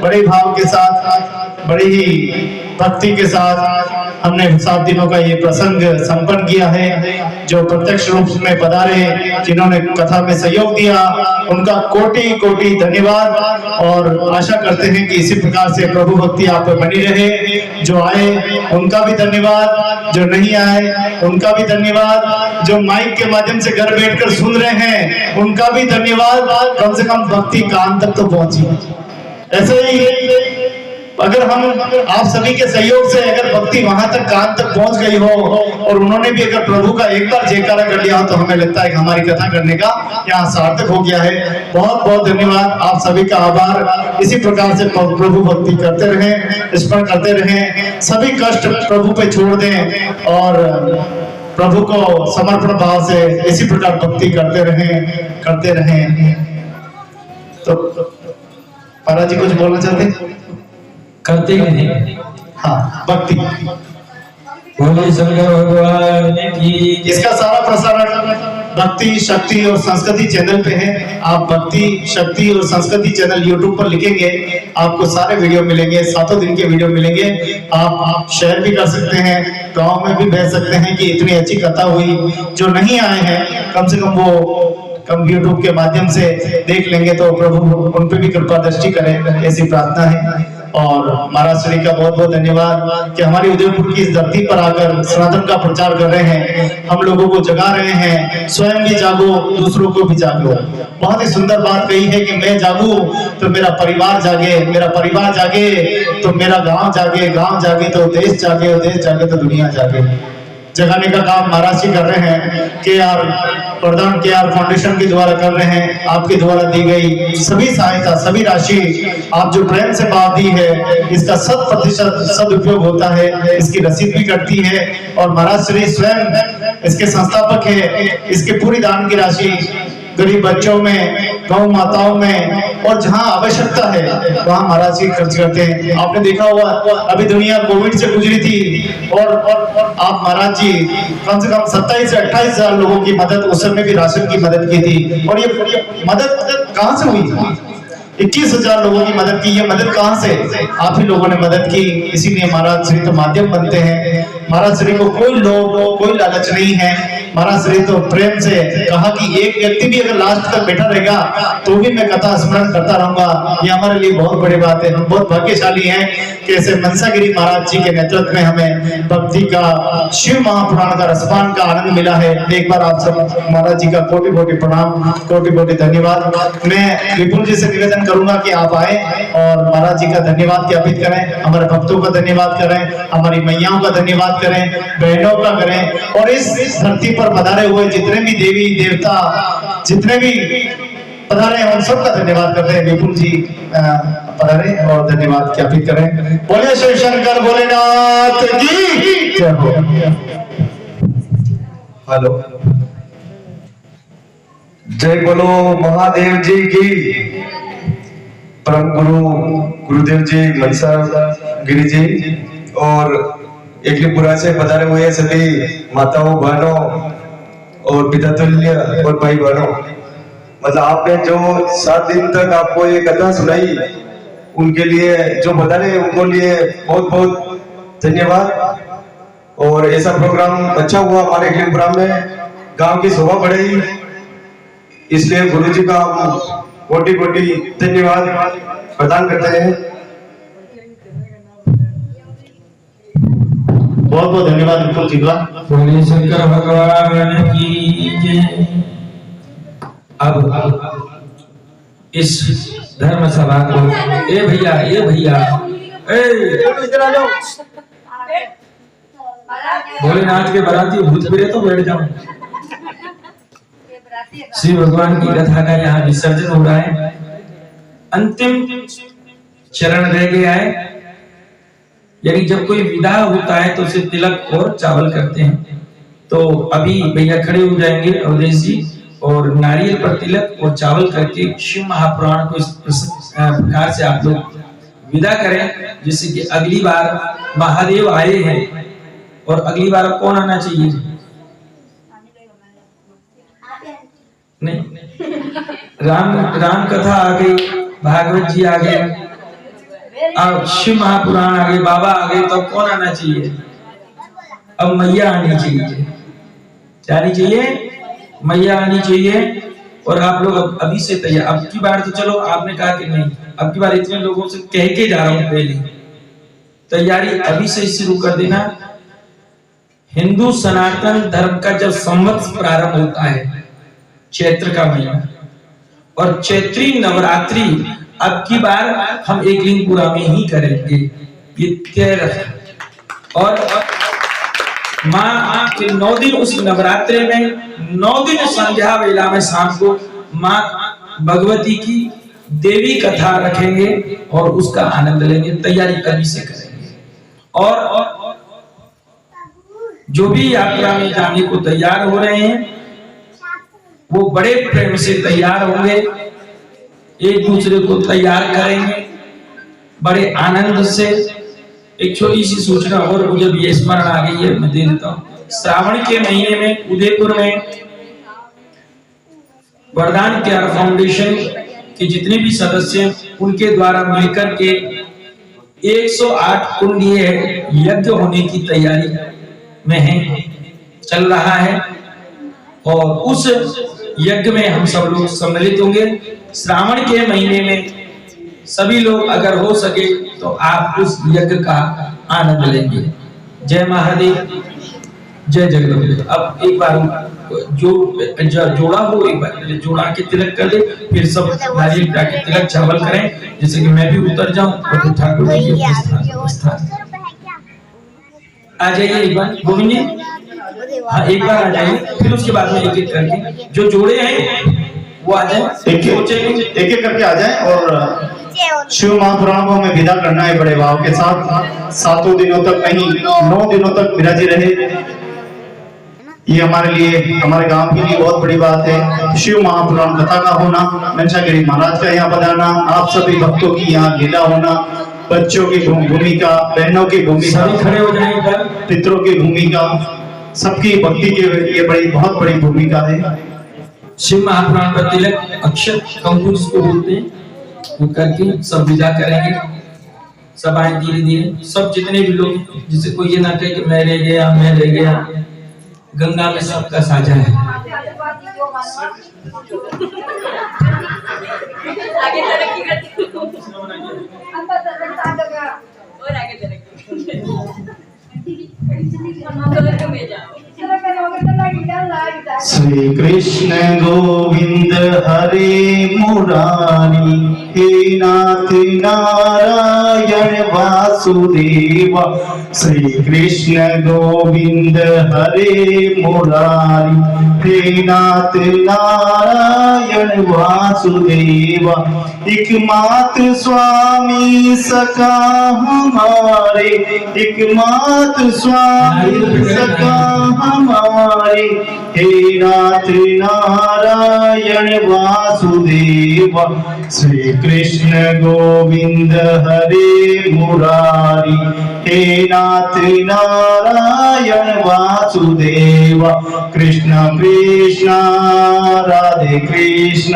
बड़े भाव के साथ, बड़ी ही भक्ति के साथ हमने 7 दिनों का ये प्रसंग संपन्न किया है। जो प्रत्यक्ष रूप में पधारे, जिन्होंने कथा में सहयोग दिया, उनका कोटि कोटि धन्यवाद। और आशा करते हैं कि इसी प्रकार से प्रभु भक्ति आप पर बनी रहे। जो आए उनका भी धन्यवाद, जो नहीं आए उनका भी धन्यवाद, जो माइक के माध्यम से घर बैठकर सुन रहे हैं उनका भी धन्यवाद। कम से कम भक्ति कान तक तो पहुंची। ऐसे ही अगर हम आप सभी के सहयोग से अगर भक्ति वहां तक कान तक पहुंच गई हो और उन्होंने भी अगर प्रभु का एक बार जयकारा कर लिया हो, तो हमें लगता है कि हमारी कथा करने का यहाँ सार्थक हो गया है। बहुत बहुत धन्यवाद, आप सभी का आभार। इसी प्रकार से प्रभु भक्ति करते रहें, स्मरण करते रहें, सभी कष्ट प्रभु पे छोड़ दें और प्रभु को समर्पण भाव से इसी प्रकार भक्ति करते रहें। तो पारा जी कुछ बोलना चाहते हैं? करते ही नहीं। हाँ, भक्ति। बोले शंकर भगवान की। इसका सारा प्रसारण भक्ति शक्ति और संस्कृति चैनल पे है। आप भक्ति शक्ति और संस्कृति चैनल यूट्यूब पर लिखेंगे, आपको सारे वीडियो मिलेंगे, 7 दिन के वीडियो मिलेंगे। आप शेयर भी कर सकते हैं, गांव में भी भेज सकते हैं कि इतनी अच्छी कथा हुई। जो नहीं आए हैं कम से कम वो यूट्यूब के माध्यम से देख लेंगे तो प्रभु उन पे भी कृपा दृष्टि करें, ऐसी प्रार्थना है। और महाराज श्री का बहुत बहुत धन्यवाद कि हमारी उदयपुर की इस धरती पर आकर सनातन का प्रचार कर रहे हैं, हम लोगों को जगा रहे हैं। स्वयं भी जागो, दूसरों को भी जागो। बहुत ही सुंदर बात कही है कि मैं जागूं तो मेरा परिवार जागे, मेरा परिवार जागे तो मेरा गांव जागे, गांव जागे तो देश जागे, और देश जागे तो दुनिया जागे। जगाने का काम महाराज जी कर रहे हैं। प्रधान KR फाउंडेशन के द्वारा कर रहे हैं। आपके द्वारा दी गई सभी सहायता, सभी राशि आप जो प्रेम से भाव दी है, इसका 100% सदुपयोग होता है। इसकी रसीद भी कटती है और महाराज श्री स्वयं इसके संस्थापक है। इसके पूरी दान की राशि गरीब बच्चों में, गौ माताओं में और जहां आवश्यकता है वहां महाराज जी खर्च करते हैं। आपने देखा होगा अभी दुनिया कोविड से गुजरी थी और आप महाराज जी कम से कम 27 से 28 हजार लोगों की मदद, उस समय भी राशन की मदद की थी। और ये मदद कहां से हुई थी? 21,000 लोगों की मदद की। ये मदद कहां से? आप ही लोगों ने मदद की। इसीलिए महाराज श्री तो माध्यम बनते हैं। महाराज श्री को कोई लोभ, कोई लालच नहीं है। महाराज श्री तो प्रेम से कहा कि एक व्यक्ति भी अगर लास्ट तक बैठा रहेगा तो भी मैं कथा स्मरण करता रहूंगा। ये हमारे लिए बहुत बड़ी बात है। हम बहुत भाग्यशाली हैं कि ऐसे मनसागिरी महाराज जी के नेतृत्व में हमें भक्ति का, शिव महापुराण का रसपान का आनंद मिला है। एक बार आप सब महाराज जी का कोटि कोटि प्रणाम, कोटि कोटि धन्यवाद। मैं विपुल जी से निवेदन करूंगा कि आप आए और महाराज जी का धन्यवाद ज्ञापित करें, हमारे भक्तों का धन्यवाद करें, हमारी मैयाओं का धन्यवाद करें, बहनों का करें, और इस धरती पर पधारे हुए जितने भी देवी देवता जितने भी पधारे हैं उन सबका धन्यवाद करते हैं। विपुल जी पधारे और धन्यवाद ज्ञापित करें। बोले शिव शंकर भोलेनाथ की जय हो। हेलो, जय बोलो महादेव जी की। परम गुरु गुरुदेव जी मनसा गिरी जी और एकलीपुरा से पधारे हुए सभी माताओं बहनों और पितातुल्य और भाई बहनों, मतलब आपने जो 7 दिन तक आपको ये कथा सुनाई, उनके लिए जो बता रहे उनको लिए बहुत बहुत धन्यवाद। और ऐसा प्रोग्राम अच्छा हुआ हमारे एकलीपुरा में, गांव की शोभा बढ़ेगी, इसलिए गुरु जी का हम कोटि कोटि धन्यवाद प्रदान करते हैं। बहुत बहुत धन्यवाद विपुल जी का। बोले शंकर भगवान की जय। अब इस धर्म सभा को ए भैया भोलेनाथ के बराती भूत फिरे तो बैठ जाओ। श्री भगवान की कथा का यहाँ विसर्जन हो रहा है। अंतिम चरण रह गया है, यानी जब कोई विदा होता है तो उसे तिलक और चावल करते हैं। तो अभी भैया खड़े हो जाएंगे अवधेश जी और नारियल पर तिलक और चावल करके शिव महापुराण को इस प्रकार से आप लोग विदा करें, जिससे कि अगली बार महादेव आए हैं। और अगली बार कौन आना चाहिए? नहीं, राम कथा आ गई, भागवत जी आ गए, अब शिव महापुराण आ गए, बाबा आ गए, तो कौन आना चाहिए? अब मैया आनी चाहिए। क्या आनी चाहिए? मैया आनी चाहिए। और आप लोग अभी से तैयार। अब की बार तो चलो आपने कहा कि नहीं, अब की बार इतने लोगों से कह के जा रहा हूं, पहले तैयारी अभी से शुरू कर देना। हिंदू सनातन धर्म का जब संवत्सर प्रारंभ होता है, चैत्र का महीना, और चैत्री नवरात्रि अब की बार हम एकलिंगपुरा में ही करेंगे। ये तय रखें। और माँ के 9 दिन उस नवरात्रि में 9 दिन संध्या वेला में शाम को माँ भगवती की देवी कथा रखेंगे और उसका आनंद लेंगे। तैयारी अभी से करेंगे। और जो भी यात्रा में जाने को तैयार हो रहे हैं वो बड़े प्रेम से तैयार होंगे, एक दूसरे को तैयार करेंगे बड़े आनंद से। एक छोटी सी सूचना और मुझे भी स्मरण आ गई है, मैं दे देता हूँ। श्रावण के महीने में उदयपुर में वरदान केयर फाउंडेशन के जितने भी सदस्य हैं उनके द्वारा मिलकर के 108 कुंडीय यज्ञ होने की तैयारी में है, चल रहा है। और उस यज्ञ में हम सब लोग सम्मिलित होंगे। श्रावण के महीने में सभी लोग अगर हो सके तो आप उस यज्ञ का आनंद लेंगे। जय महादेव, जय जगदम्बे। अब एक बार जो जोड़ा हो, एक बार जोड़ा के तिलक कर ले, फिर सब नारियल के तिलक चावल करें, जैसे कि मैं भी उतर जाऊं और ठाकुर जी के स्थान आ जाइए। एक बार गोविंद जी, हाँ एक बार आ जाइए, फिर उसके बाद में एक एक करके जो जोड़े हैं वो आ जाए, एक एक करके आ जाए। और शिव महापुराण को हमें विदा करना है बड़े भाव के साथ। 7 दिनों तक नहीं, 9 दिनों तक विराजी रहे। ये हमारे लिए, हमारे गांव के लिए बहुत बड़ी बात है। शिव महापुराण कथा का होना, मनसागिरी महाराज का यहाँ पधारना, आप सभी भक्तों की यहाँ लीला होना, बच्चों की भूमिका, बहनों की भूमिका, खड़े हो जाएंगे, पितरों की भूमिका, सबकी भक्ति की ये बड़ी बहुत बड़ी भूमिका है। शिव महापुराण पर तिलक अक्षत कंकुश को बोलते हैं, वो करके सब विदा करेंगे। सब आए धीरे धीरे, सब जितने भी लोग, जिसे कोई ये ना कहे कि मैं रह गया, गंगा में सबका साझा है। आगे तरक्की करती हूँ। और आगे तरक्की में जाओ। श्री कृष्ण गोविंद हरे मुरारी, हे नाथ नारायण वासुदेव। श्री कृष्ण गोविंद हरे मुरारी, हे नाथ नारायण वासुदेव। एकमात्र स्वामी सका हमारे, एकमात्र स्वामी सका हमारे, हे नाथ नारायण वासुदेव। श्री कृष्ण गोविंद हरे मुरारी, हे नाथ नारायण वासुदेव। कृष्ण कृष्ण राधे कृष्ण,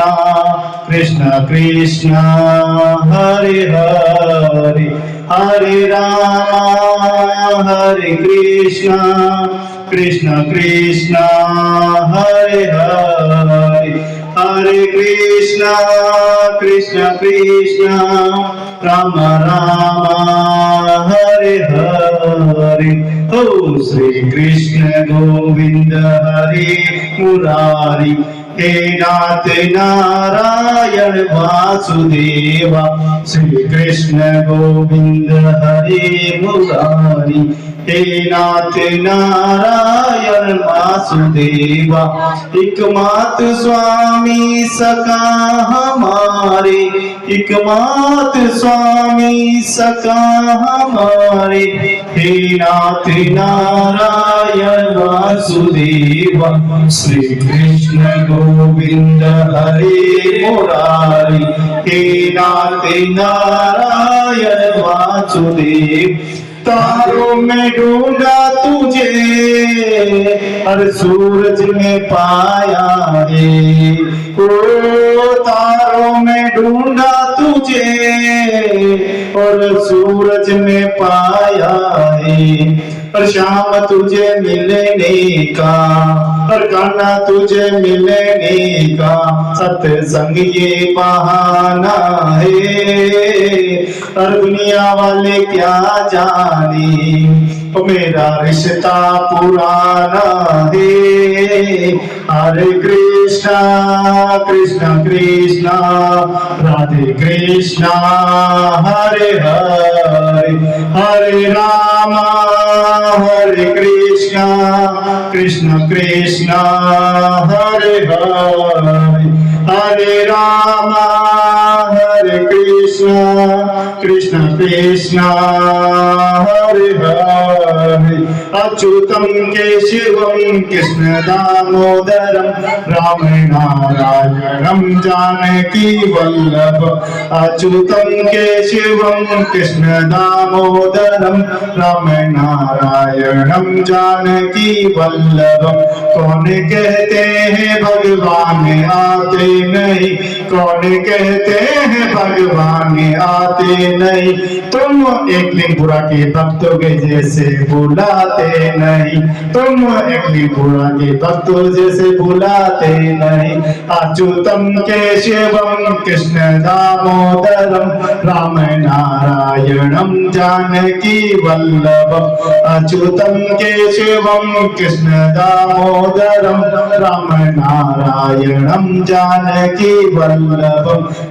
कृष्ण कृष्ण हरे हरे, हरे राम हरे कृष्ण, कृष्ण कृष्ण हरे हरे, हरे कृष्ण कृष्ण कृष्ण राम राम हरे हरे। ओ श्री कृष्ण गोविंद हरे मुरारी, हे नाथ नारायण वासुदेव। श्री कृष्ण गोविंद हरे मुरारी, हे नाथ नारायण वासुदेव। एकमात्र स्वामी सका हमारे, एकमात्र स्वामी सका हमारे, हे नाथ नारायण वासुदेव। श्री कृष्ण गोविंद हरे मुरारी, हे नाथ नारायण वासुदेव। तारों में ढूंढा तुझे, हर सूरज में पाया है। ओ तारों में ढूंढा तुझे, और सूरज में पाया है। और शाम तुझे मिलने का, और कान्हा तुझे मिलने का, सत्संग ये बहाना है। और दुनिया वाले क्या जाने, ओ मेरा रिश्ता पुराना है। हरे कृष्णा कृष्णा कृष्णा राधे कृष्णा, हरे हरे, हरे रामा हरे कृष्णा, कृष्ण कृष्णा हरे हरे, हरे रामा हरे कृष्णा, कृष्ण कृष्णा हरे हरे। अच्युतम केशवम कृष्ण दामोदरम, राम नारायणम जानकी वल्लभ। अच्युतम केशवम कृष्ण दामोदरम, राम नारायणम जानकी वल्लभ। कौन कहते हैं भगवान आते नहीं, कौन कहते हैं भगवान आते नहीं। तुम एक लिंगपुरा के भक्तों के जैसे बुलाते नहीं, तुम एक लिंगपुरा के भक्तों जैसे बुलाते नहीं। अच्युतम केशवम कृष्ण दामोदरम, राम नारायणम जानकी वल्लभ। अच्युतम केशवम कृष्ण दामोदरम, राम नारायणम जानकी वल्लभ।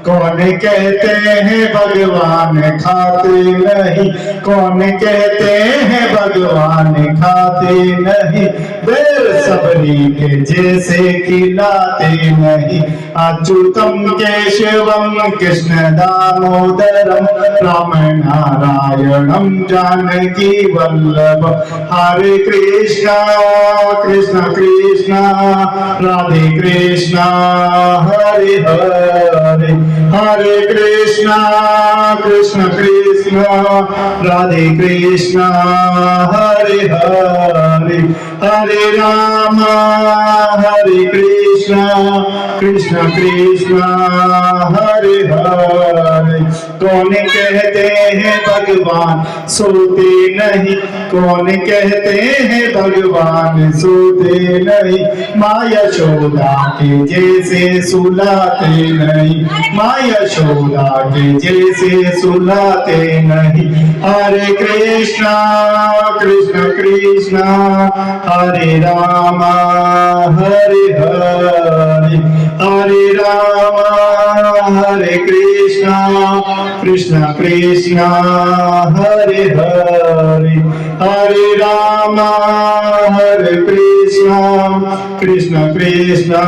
कौन कहते हैं भगवान खाते नहीं, कौन कहते हैं भगवान खाते नहीं। बेर सबरी के जैसे खिलाते नहीं। अच्युतम केशवम कृष्ण दामोदरम, राम नारायणम जानकी वल्लभ। हरे कृष्णा कृष्ण कृष्णा राधे कृष्णा, हरे हरे, हरे कृष्णा कृष्ण कृष्ण राधे कृष्णा हरे हरे हरे राम हरे कृष्णा कृष्ण कृष्णा हरे हरे। कौन कहते हैं भगवान सोते नहीं, कौन कहते हैं भगवान सोते नहीं, माँ यशोदा के जैसे सुलाते नहीं, माँ यशोदा के जैसे सुलाते नहीं। हरे कृष्णा कृष्ण कृष्णा हरे राम हरे हरे हरे राम हरे कृष्णा कृष्ण कृष्णा हरे हरे हरे राम हरे कृष्णा कृष्ण कृष्णा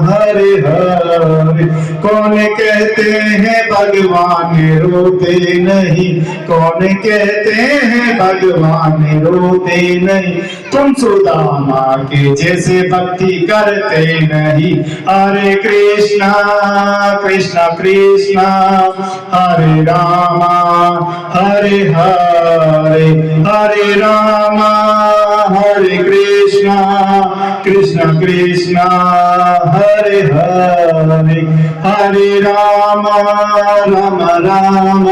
हरे हरे। कौन कहते हैं भगवान रोते नहीं, कौन कहते हैं भगवान रोते नहीं, तुम सुदामा के जैसे भक्ति करते नहीं। हरे कृष्णा कृष्ण कृष्णा हरे राम हरे हरे हरे राम हरे कृष्णा कृष्ण कृष्णा हरे हरे हरे राम राम राम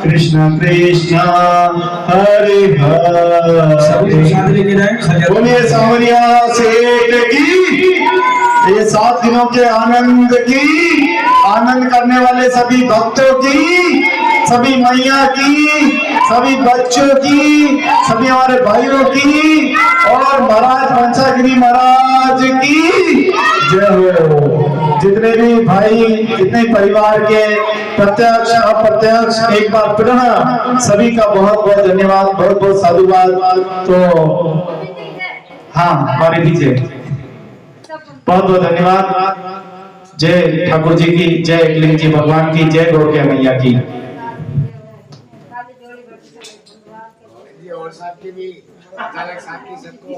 कृष्ण कृष्ण हरे सभी हरे। प्रसाद लेके जाए खजर बोलिए सांवरिया सेठ की, ये 7 दिनों के आनंद की, आनंद करने वाले सभी भक्तों की, सभी मैया की, सभी बच्चों की, सभी हमारे भाइयों की और महाराज वंशागिरी महाराज की जय हो। जितने भी भाई, जितने परिवार के प्रत्यक्ष अप्रत्यक्ष, एक बार पुनः सभी का बहुत बहुत धन्यवाद, बहुत बहुत साधुवाद। तो हाँ, हमारे पीछे बहुत बहुत धन्यवाद। जय ठाकुर जी की, जय एकलिंग जी भगवान की, जय गौरक्या मैया की। और साहब की भी, चालक साहब की सबको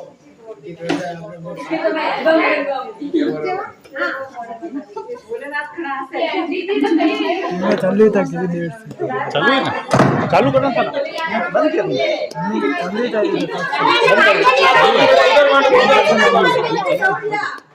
गीत हो जाए हमने बहुत फिर तो मैं भोलेनाथ खड़ा है दीदी तो नहीं चालू था किसी देर से चालू है ना, चालू करना था बंद कर चालू था बंद कर